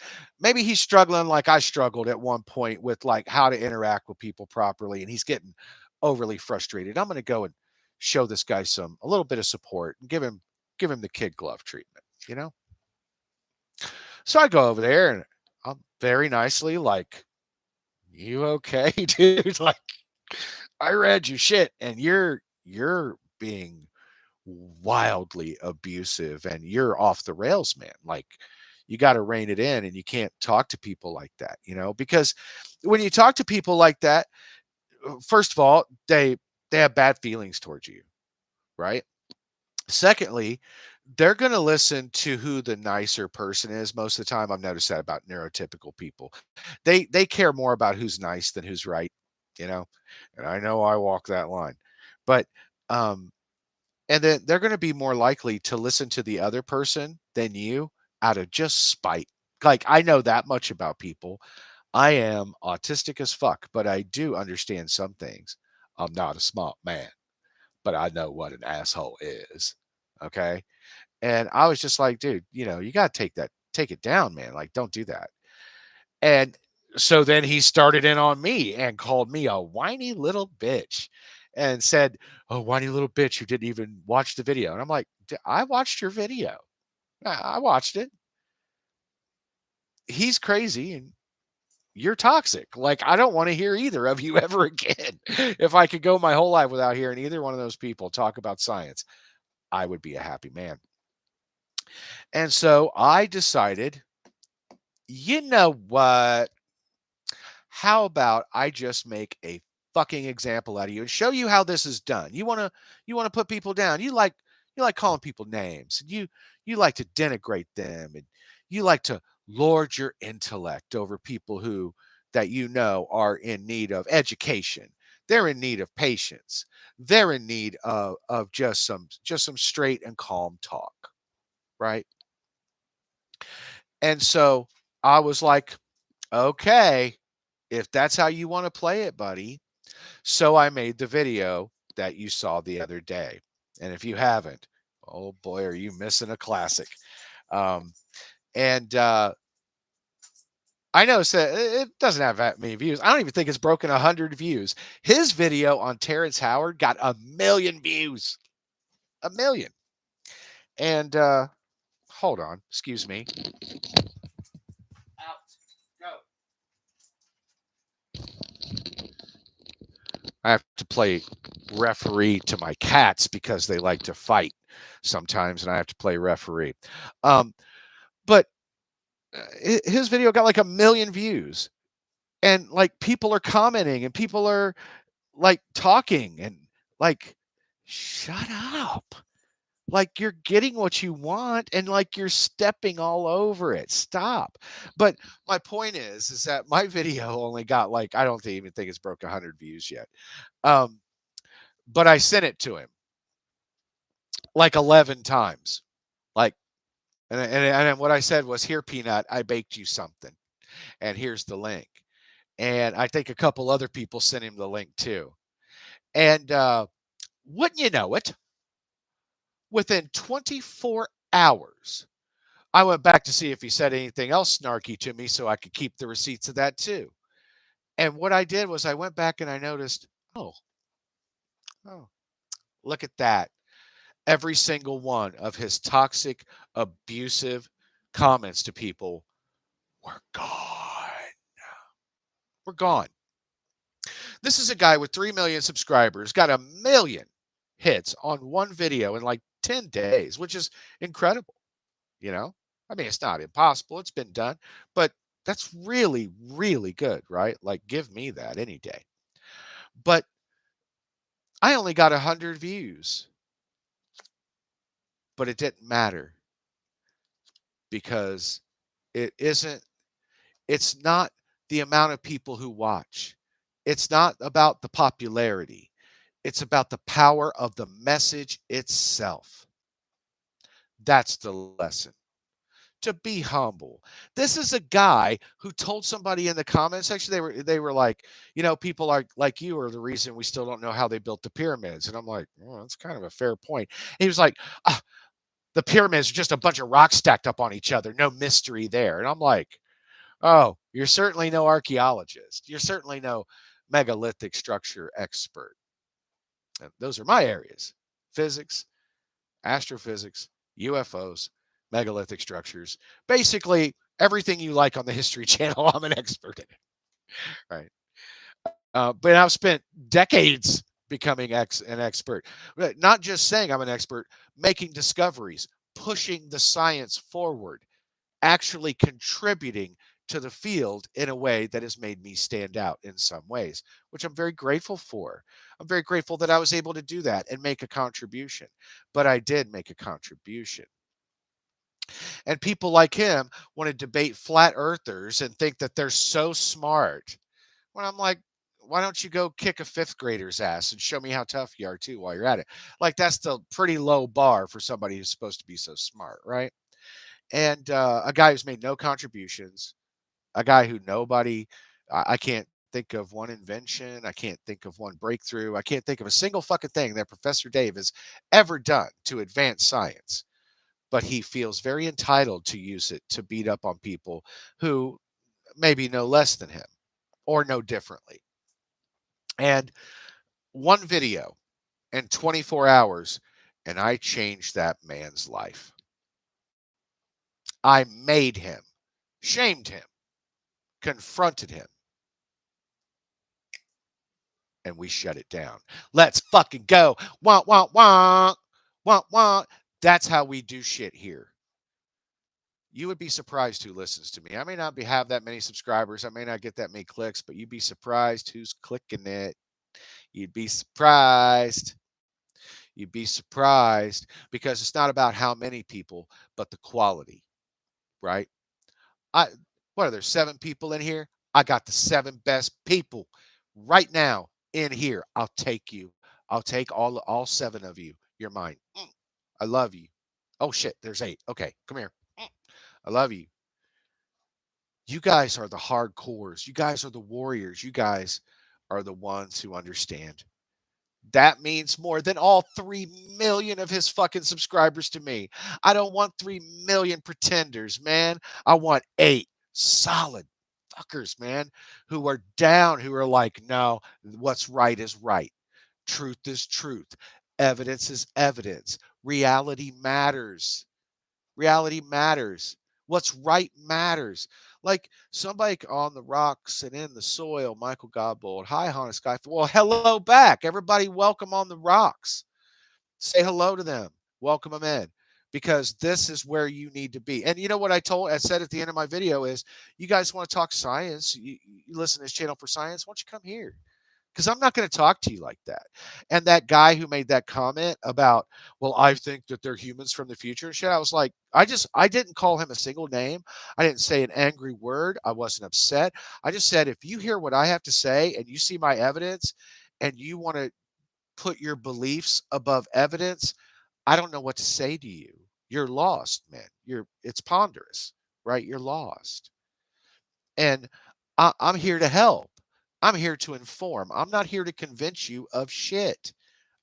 struggling like I struggled at one point with like how to interact with people properly, and he's getting overly frustrated. I'm going to go and show this guy a little bit of support and give him the kid glove treatment, you know? So I go over there and I'm very nicely like, "You okay, dude?" Like, I read your shit and you're being wildly abusive and you're off the rails, man. Like you got to rein it in and you can't talk to people like that, because when you talk to people like that, first of all, they have bad feelings towards you, right? Secondly, they're going to listen to who the nicer person is most of the time. I've noticed that about neurotypical people. They care more about who's nice than who's right, you know. And I know I walk that line. But um and then they're going to be more likely to listen to the other person than you out of just spite. Like I know that much about people. I am autistic as fuck, but I do understand some things. I'm not a smart man, but I know what an asshole is. Okay. And I was just like, dude, you got to take it down, man. Like, don't do that. And so then he started in on me and called me a whiny little bitch and said, "Oh, whiny little bitch who didn't even watch the video." And I'm like, I watched your video. I watched it. He's crazy and you're toxic. Like, I don't want to hear either of you ever again. If I could go my whole life without hearing either one of those people talk about science, I would be a happy man. And so I decided, you know what? How about I just make a fucking example out of you and show you how this is done? You want to put people down. You like calling people names. You like to denigrate them and you like to lord your intellect over people who that are in need of education. They're in need of patience. They're in need of just some straight and calm talk, right? And so I was like, okay, if that's how you want to play it, buddy. So I made the video that you saw the other day. And if you haven't, oh boy, are you missing a classic. Um, and I know it doesn't have that many views. I don't even think it's broken 100 views. His video on Terrence Howard got 1 million views. 1 million. And hold on, excuse me. Out. Go. I have to play referee to my cats because they like to fight sometimes, and I have to play referee. But his video got like 1 million views, and like people are commenting, and people are like talking, and like, shut up. Like you're getting what you want, and like you're stepping all over it. Stop. But my point is that my video only got like I don't even think it's broke 100 views yet. Um, but I sent it to him like 11 times. Like, and what I said was, "Here, Peanut, I baked you something, and here's the link." And I think a couple other people sent him the link too. And wouldn't you know it, within 24 hours, I went back to see if he said anything else snarky to me so I could keep the receipts of that too. And what I did was I went back and I noticed, oh, oh, look at that. Every single one of his toxic, abusive comments to people were gone. We're gone. This is a guy with 3 million subscribers, got 1 million hits on one video in like 10 days, which is incredible. You know, I mean, it's not impossible. It's been done, but that's really, really good, right? Like, give me that any day. But I only got 100 views, but it didn't matter because it isn't it's not the amount of people who watch. It's not about the popularity. It's about the power of the message itself. That's the lesson. To be humble. This is a guy who told somebody in the comment section, they were like, people like you are the reason we still don't know how they built the pyramids. And I'm like, well, that's kind of a fair point. And he was like, the pyramids are just a bunch of rocks stacked up on each other. No mystery there. And I'm like, oh, you're certainly no archaeologist. You're certainly no megalithic structure expert. And those are my areas: physics, astrophysics, UFOs, megalithic structures. Basically, everything you like on the History Channel, I'm an expert in it. Right. But I've spent decades becoming an expert. Not just saying I'm an expert, making discoveries, pushing the science forward, actually contributing to the field in a way that has made me stand out in some ways, which I'm very grateful for. I'm very grateful that I was able to do that and make a contribution. But I did make a contribution. And people like him want to debate flat earthers and think that they're so smart. When I'm like, why don't you go kick a fifth grader's ass and show me how tough you are too while you're at it? Like, that's the pretty low bar for somebody who's supposed to be so smart, right? And a guy who's made no contributions, a guy who nobody, I can't think of one invention, I can't think of one breakthrough, I can't think of a single fucking thing that Professor Dave has ever done to advance science. But he feels very entitled to use it to beat up on people who maybe know less than him or know differently. And one video in 24 hours, and I changed that man's life. I made him, shamed him, confronted him, and we shut it down. Let's fucking go. Wah, wah, wah. Wah, wah. That's how we do shit here. You would be surprised who listens to me. I may not have that many subscribers. I may not get that many clicks, but you'd be surprised who's clicking it. You'd be surprised. You'd be surprised because it's not about how many people, but the quality, right? I what are there 7 people in here? I got the 7 best people right now in here. I'll take you. I'll take all 7 of you. You're mine. I love you. Oh shit, there's 8. Okay, come here. I love you. You guys are the hardcores. You guys are the warriors. You guys are the ones who understand. That means more than all 3 million of his fucking subscribers to me. I don't want 3 million pretenders, man. I want 8 solid fuckers, man, who are down, who are like, no, what's right is right. Truth is truth. Evidence is evidence. Reality matters. Reality matters. What's right matters. Like somebody on the rocks and in the soil, Michael Godbold. Hi, Hana Sky. Well, hello back. Everybody, welcome on the rocks. Say hello to them. Welcome them in. Because this is where you need to be. And you know what I said at the end of my video is, you guys want to talk science, you listen to this channel for science, why don't you come here? Because I'm not going to talk to you like that. And that guy who made that comment about, well, I think that they're humans from the future and shit, I was like, I didn't call him a single name. I didn't say an angry word. I wasn't upset. I just said, if you hear what I have to say and you see my evidence and you want to put your beliefs above evidence, I don't know what to say to you. You're lost, man. It's ponderous, right? You're lost. And I'm here to help. I'm here to inform. I'm not here to convince you of shit.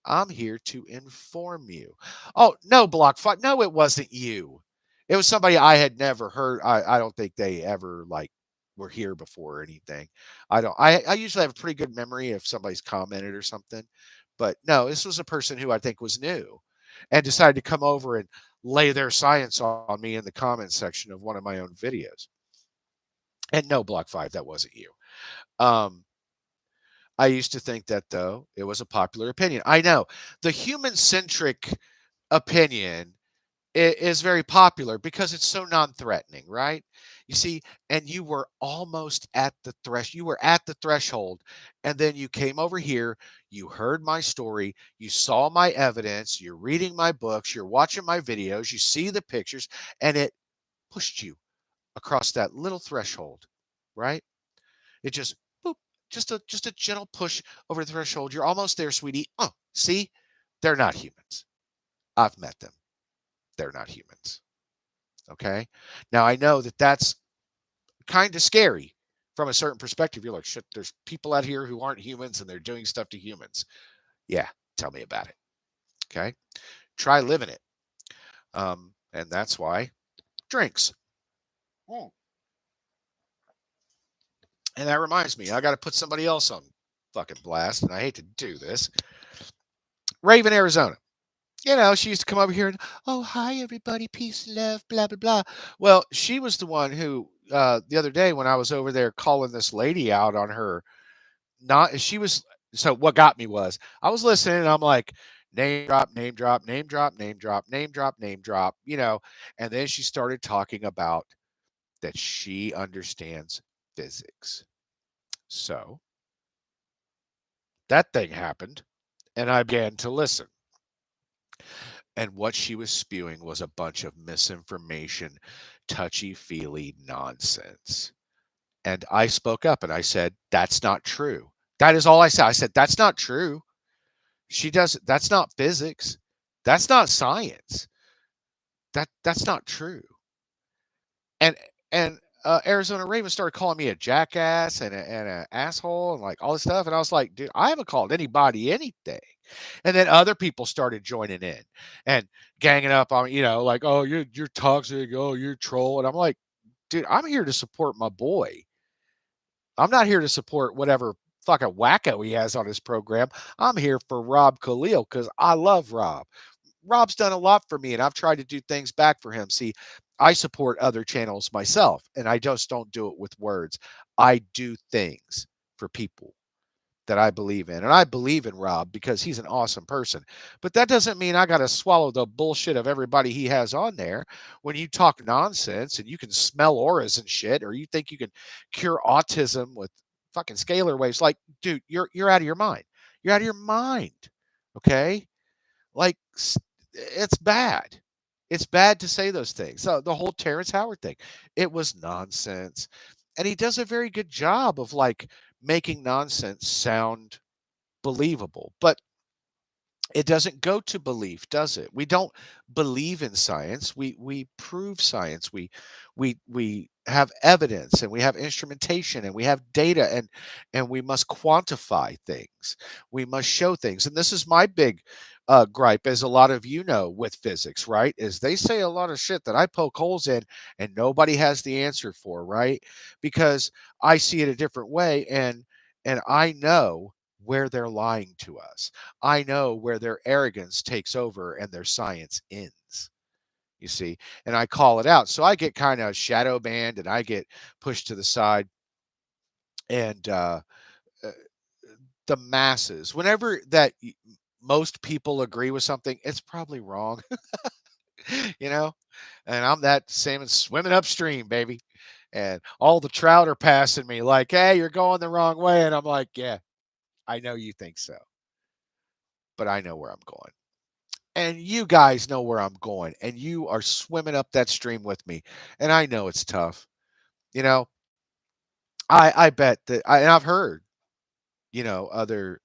I'm here to inform you. Oh, no, Block 5. No, it wasn't you. It was somebody I had never heard. I don't think they ever like were here before or anything. I usually have a pretty good memory if somebody's commented or something. But no, this was a person who I think was new and decided to come over and lay their science on me in the comments section of one of my own videos. And no, Block 5, that wasn't you. Um, I used to think that, though, it was a popular opinion. I know. The human-centric opinion is very popular because it's so non-threatening, right? You see, and you were almost at the you were at the threshold, and then you came over here, you heard my story, you saw my evidence, you're reading my books, you're watching my videos, you see the pictures, and it pushed you across that little threshold, right? It just boop, just a gentle push over the threshold. You're almost there, sweetie. Oh, see, they're not humans. I've met them. They're not humans. Okay. Now I know that that's kind of scary from a certain perspective. You're like, shit, there's people out here who aren't humans and they're doing stuff to humans. Yeah, tell me about it. Okay. Try living it. And that's why drinks. Mm. And that reminds me, I got to put somebody else on fucking blast, and I hate to do this. Raven, Arizona. You know, she used to come over here and, oh, hi, everybody, peace and love, blah, blah, blah. Well, she was the one who, the other day when I was over there calling this lady out on her, not, she was So what got me was I was listening and I'm like, name drop, name drop, name drop, name drop, name drop, name drop, and then she started talking about that she understands physics. So that thing happened and I began to listen. And what she was spewing was a bunch of misinformation, touchy feely nonsense. And I spoke up and I said, that's not true. That is all I said. I said, that's not true. That's not physics. That's not science. That's not true. And Arizona Raven started calling me a jackass and a asshole and like all this stuff. And I was like, dude, I haven't called anybody anything. And then other people started joining in and ganging up on, like, oh, you're toxic, oh, you're troll. And I'm like, dude, I'm here to support my boy. I'm not here to support whatever fucking wacko he has on his program. I'm here for Rob Khalil because I love Rob. Rob's done a lot for me, and I've tried to do things back for him. See, I support other channels myself, and I just don't do it with words. I do things for people that I believe in. And I believe in Rob because he's an awesome person. But that doesn't mean I got to swallow the bullshit of everybody he has on there. When you talk nonsense and you can smell auras and shit, or you think you can cure autism with fucking scalar waves, like, dude, you're out of your mind. You're out of your mind. Okay? Like, it's bad. It's bad to say those things. So the whole Terrence Howard thing, it was nonsense. And he does a very good job of like making nonsense sound believable. But it doesn't go to belief, does it? We don't believe in science. We prove science. We have evidence and we have instrumentation and we have data and we must quantify things. We must show things. And this is my big gripe, as a lot of with physics, right? Is they say a lot of shit that I poke holes in and nobody has the answer for, right? Because I see it a different way and I know where they're lying to us. I know where their arrogance takes over and their science ends. You see, and I call it out. So I get kind of shadow banned and I get pushed to the side. And uh, the masses, whenever most people agree with something, it's probably wrong, you know. And I'm that salmon swimming upstream, baby. And all the trout are passing me like, hey, you're going the wrong way. And I'm like, yeah, I know you think so, but I know where I'm going. And you guys know where I'm going, and you are swimming up that stream with me. And I know it's tough. You know, I bet that and I've heard, other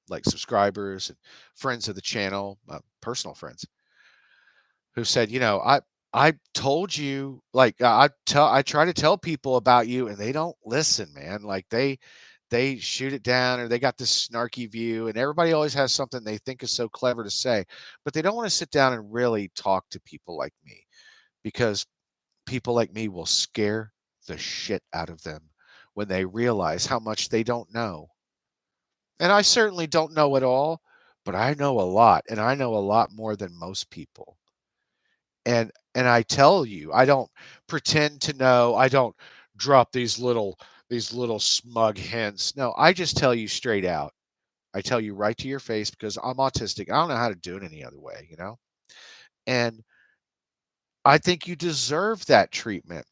like subscribers and friends of the channel, personal friends, who said, I told you, like I try to tell people about you, and they don't listen, man. Like they shoot it down, or they got this snarky view, and everybody always has something they think is so clever to say, but they don't want to sit down and really talk to people like me, because people like me will scare the shit out of them when they realize how much they don't know. And I certainly don't know it all, but I know a lot, and I know a lot more than most people. And I tell you, I don't pretend to know. I don't drop these little smug hints. No, I just tell you straight out. I tell you right to your face because I'm autistic. I don't know how to do it any other way. And I think you deserve that treatment.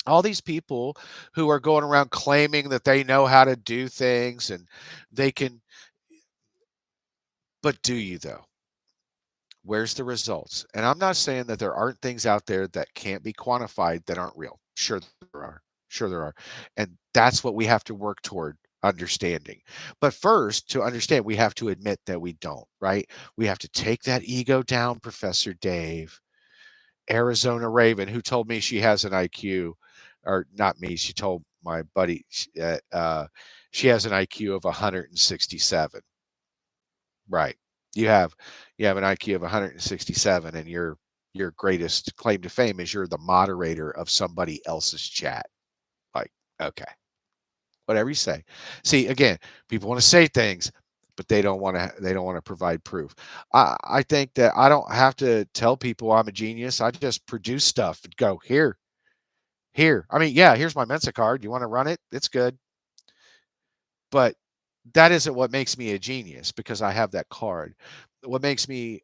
All these people who are going around claiming that they know how to do things and they can, but do you though? Where's the results? And I'm not saying that there aren't things out there that can't be quantified that aren't real. Sure there are. Sure there are. And that's what we have to work toward understanding. But first, to understand, we have to admit that we don't, right? We have to take that ego down, Professor Dave. Arizona Raven, who told me she has an IQ, or not me, she told my buddy that she has an IQ of 167. Right. You have you have an IQ of 167, and your greatest claim to fame is you're the moderator of somebody else's chat. Like, okay, whatever you say. See, again, people want to say things, but they don't want to provide proof. I think that I don't have to tell people I'm a genius. I just produce stuff and go here. I mean, yeah, here's my Mensa card. You want to run it? It's good. But That isn't what makes me a genius because I have that card. What makes me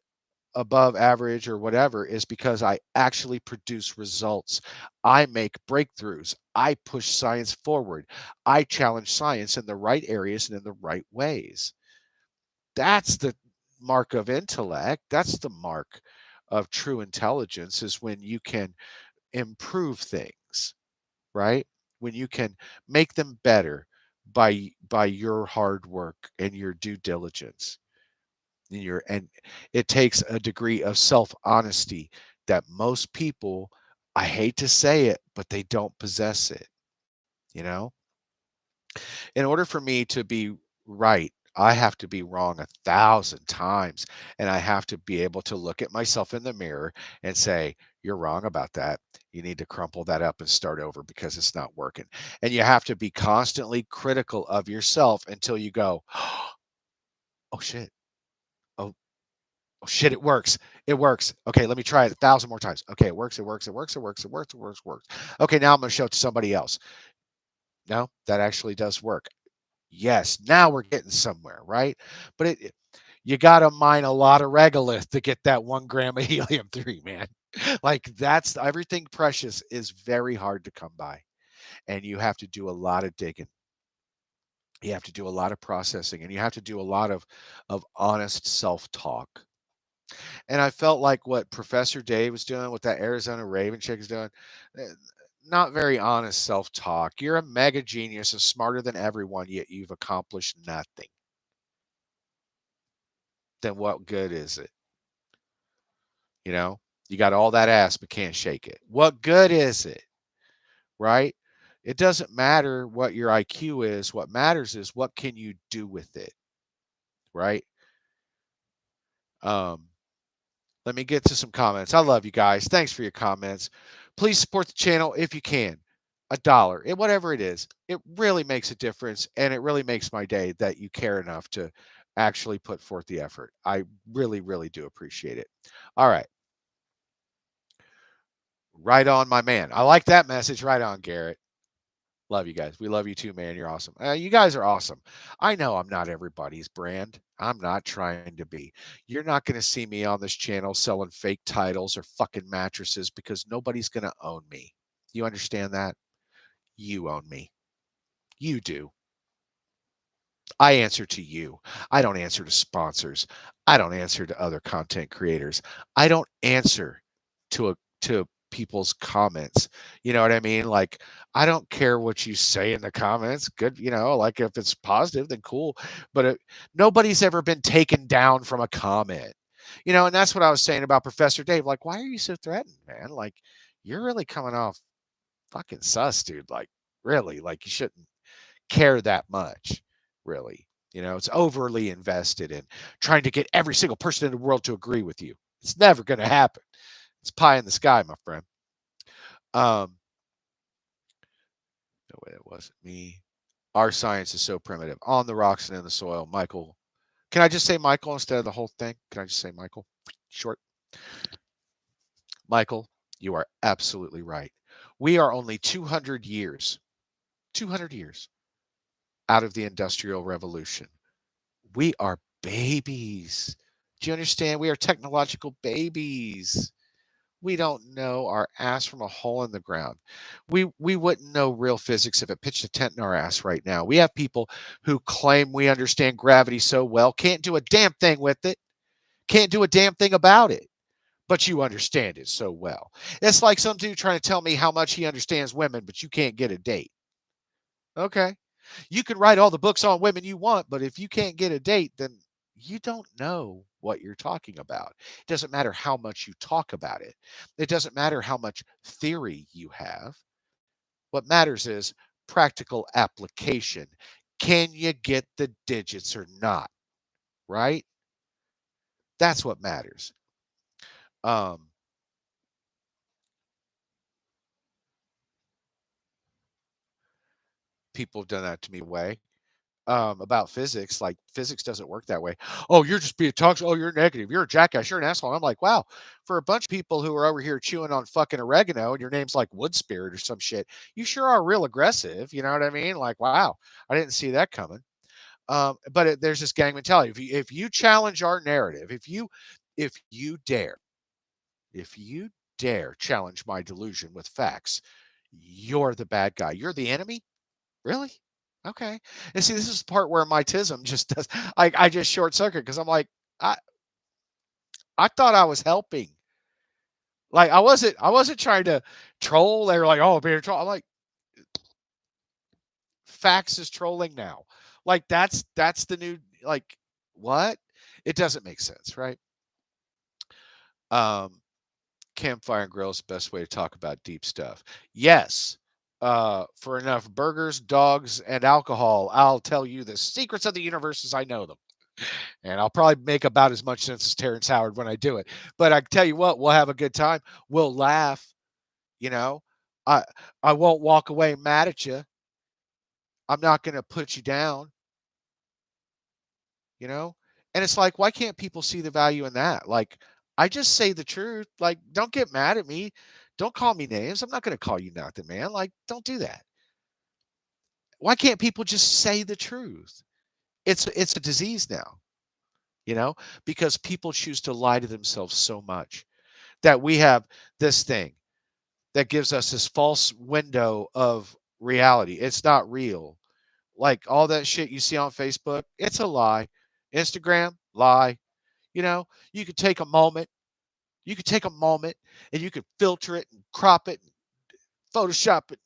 above average or whatever is because I actually produce results. I make breakthroughs. I push science forward. I challenge science in the right areas and in the right ways. That's the mark of intellect. That's the mark of true intelligence is when you can improve things, right? When you can make them better by your hard work and your due diligence. And it takes a degree of self-honesty that most people, I hate to say it, but they don't possess it, you know? In order for me to be right, I have to be wrong 1,000 times, and I have to be able to look at myself in the mirror and say, "You're wrong about that. You need to crumple that up and start over because it's not working." And you have to be constantly critical of yourself until you go, "Oh, shit. Oh, oh, shit, it works. It works. Okay, let me try it 1,000 more times. Okay, it works, it works, it works, it works, it works, it works, works. Okay, now I'm gonna show it to somebody else. No, that actually does work. Yes, now we're getting somewhere, right? But you got to mine a lot of regolith to get that 1 gram of helium-3, man. Like that's everything precious is very hard to come by, and you have to do a lot of digging. You have to do a lot of processing, and you have to do a lot of honest self-talk. And I felt like what Professor Dave was doing, what that Arizona Raven chick is doing, eh, not very honest self-talk. You're a mega genius and smarter than everyone, yet you've accomplished nothing. Then what good is it? You know, you got all that ass, but can't shake it. What good is it? Right? It doesn't matter what your IQ is. What matters is what can you do with it? Right? Um, Let me get to some comments. I love you guys. Thanks for your comments. Please support the channel if you can. $1, whatever it is, it really makes a difference, and it really makes my day that you care enough to actually put forth the effort. I really, really do appreciate it. All right. Right on, my man. I like that message. Right on, Garrett. Love you guys. We love you too, man. You're awesome. You guys are awesome. I know I'm not everybody's brand. I'm not trying to be. You're not going to see me on this channel selling fake titles or fucking mattresses because nobody's going to own me. You understand that? You own me. You do. I answer to you. I don't answer to sponsors. I don't answer to other content creators. I don't answer to people's comments. You know what I mean? Like I don't care what you say in the comments. Good, like if it's positive then cool, but nobody's ever been taken down from a comment. And that's what I was saying about Professor Dave. Like why are you so threatened, man? Like you're really coming off fucking sus, dude. Like really, like you shouldn't care that much, really. It's overly invested in trying to get every single person in the world to agree with you. It's never going to happen. It's pie in the sky, my friend. No way, it wasn't me. Our science is so primitive on the rocks and in the soil. Michael, can I just say Michael instead of the whole thing? Can I just say Michael? Short. Michael, you are absolutely right. We are only 200 years out of the Industrial Revolution. We are babies. Do you understand? We are technological babies. We don't know our ass from a hole in the ground. We wouldn't know real physics if it pitched a tent in our ass right now. We have people who claim we understand gravity so well, can't do a damn thing with it, can't do a damn thing about it, but you understand it so well. It's like some dude trying to tell me how much he understands women, but you can't get a date. Okay. You can write all the books on women you want, but if you can't get a date, then you don't know what you're talking about. It doesn't matter how much you talk about it. It doesn't matter how much theory you have. What matters is practical application. Can you get the digits or not? Right? That's what matters. Um, People have done that to me way. About physics. Like physics doesn't work that way. Oh, you're just being toxic. Oh, you're negative. You're a jackass. You're an asshole. I'm like, wow. For a bunch of people who are over here chewing on fucking oregano and your name's like Wood Spirit or some shit, you sure are real aggressive. You know what I mean? Like, wow. I didn't see that coming. There's this gang mentality. If you challenge our narrative, if you if you dare challenge my delusion with facts, you're the bad guy. You're the enemy? Really? Okay. And see, this is the part where my tism just does. I just short circuit because I'm like, I I thought I was helping. Like I wasn't trying to troll. They were like, oh, being a troll. I'm like, facts is trolling now. Like that's the new like what? It doesn't make sense, right? Um, Campfire and grill is the best way to talk about deep stuff. Yes. For enough burgers, dogs, and alcohol, I'll tell you the secrets of the universe as I know them. And I'll probably make about as much sense as Terrence Howard when I do it. But I tell you what, we'll have a good time. We'll laugh. You know, I I won't walk away mad at you. I'm not going to put you down. You know, and it's like, why can't people see the value in that? Like, I just say the truth. Like, don't get mad at me. Don't call me names. I'm not going to call you nothing, man. Like, don't do that. Why can't people just say the truth? It's a disease now, you know, because people choose to lie to themselves so much that we have this thing that gives us this false window of reality. It's not real. Like all that shit you see on Facebook, it's a lie. Instagram, lie. You know, you could take a moment, you could take a moment and you could filter it and crop it, and Photoshop it,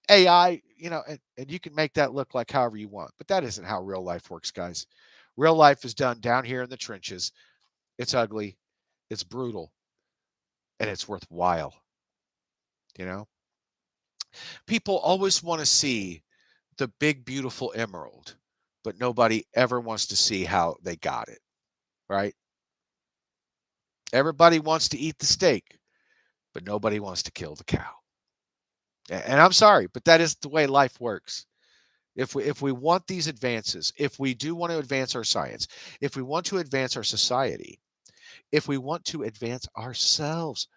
AI, and you can make that look like however you want. But that isn't how real life works, guys. Real life is done down here in the trenches. It's ugly, it's brutal, and it's worthwhile. You know, people always want to see the big, beautiful emerald, but nobody ever wants to see how they got it, right? Everybody wants to eat the steak, but nobody wants to kill the cow. And I'm sorry, but that is the way life works. If we want these advances, if we do want to advance our science, if we want to advance our society, if we want to advance ourselves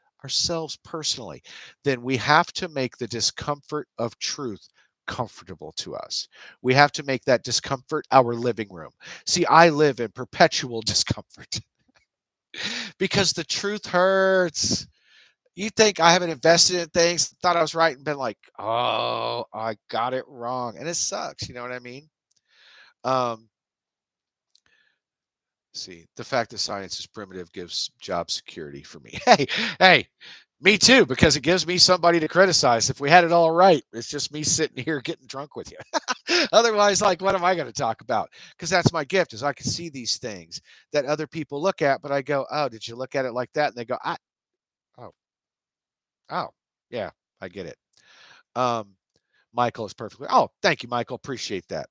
personally, then we have to make the discomfort of truth comfortable to us. We have to make that discomfort our living room. See, I live in perpetual discomfort because the truth hurts. You think I haven't invested in things, thought I was right, and been like, oh, I got it wrong. And it sucks. You know what I mean? Um, See, the fact that science is primitive gives job security for me. Hey, me too, because it gives me somebody to criticize. If we had it all right, it's just me sitting here getting drunk with you. Otherwise, like, what am I going to talk about? Because that's my gift, is I can see these things that other people look at, but I go, oh, did you look at it like that? And they go, oh, oh, yeah, I get it. Um, Michael is perfectly. Oh, thank you, Michael. Appreciate that.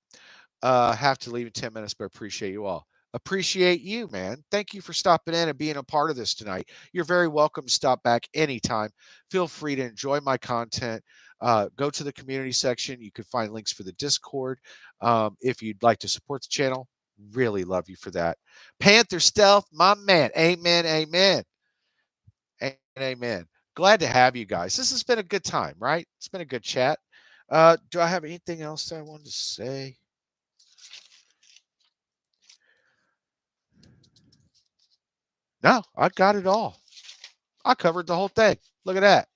Have to leave in 10 minutes, but appreciate you all. Appreciate you, man. Thank you for stopping in and being a part of this tonight. You're very welcome to stop back anytime. Feel free to enjoy my content. Go to the community section. You can find links for the Discord. If you'd like to support the channel, really love you for that. Panther Stealth, my man. Amen. Amen. Amen. Glad to have you guys. This has been a good time, right? It's been a good chat. Do I have anything else I wanted to say? No, I got it all. I covered the whole thing. Look at that.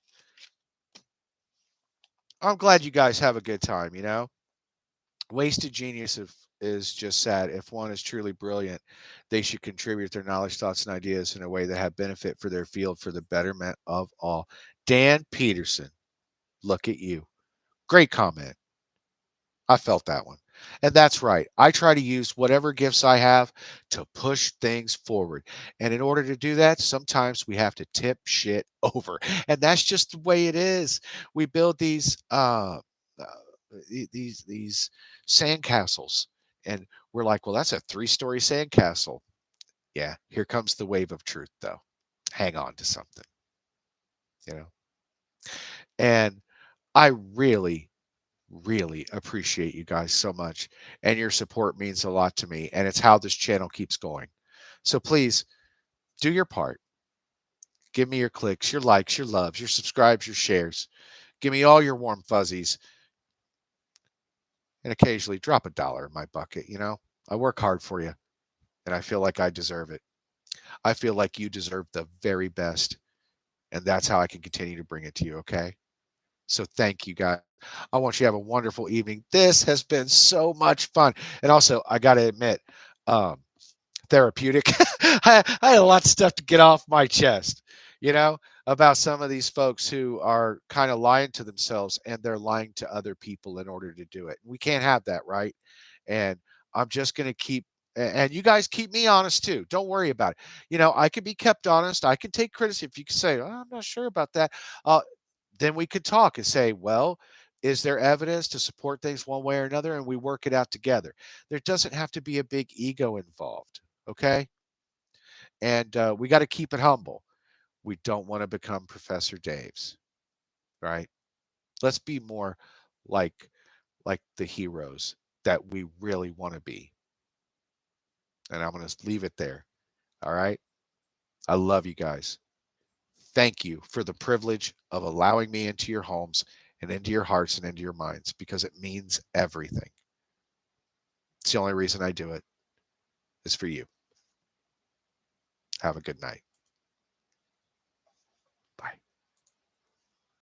I'm glad you guys have a good time, you know? Wasted genius is just sad. If one is truly brilliant, they should contribute their knowledge, thoughts, and ideas in a way that have benefit for their field for the betterment of all. Dan Peterson, look at you. Great comment. I felt that one. And that's right. I try to use whatever gifts I have to push things forward. And in order to do that, sometimes we have to tip shit over. And that's just the way it is. We build these sandcastles and we're like, well, that's a 3-story sandcastle. Yeah, here comes the wave of truth though. Hang on to something, you know. And I really appreciate you guys so much, and your support means a lot to me, and it's how this channel keeps going. So please do your part. Give me your clicks, your likes, your loves, your subscribes, your shares. Give me all your warm fuzzies, and occasionally drop $1 in my bucket, you know. I work hard for you, and I feel like I deserve it. I feel like you deserve the very best, and that's how I can continue to bring it to you, okay? So thank you guys. I want you to have a wonderful evening. This has been so much fun. And also, I got to admit, um, therapeutic. I had a lot of stuff to get off my chest, you know, about some of these folks who are kind of lying to themselves and they're lying to other people in order to do it. We can't have that, right? And I'm just going to keep, and you guys keep me honest too. Don't worry about it. You know, I can be kept honest. I can take criticism. If you can say, oh, I'm not sure about that, uh, then we could talk and say, well, is there evidence to support things one way or another? And we work it out together. There doesn't have to be a big ego involved. Okay. And we got to keep it humble. We don't want to become Professor Daves, right? Let's be more like the heroes that we really want to be. And I'm going to leave it there. All right. I love you guys. Thank you for the privilege of allowing me into your homes and into your hearts and into your minds because it means everything. It's the only reason I do it is for you. Have a good night.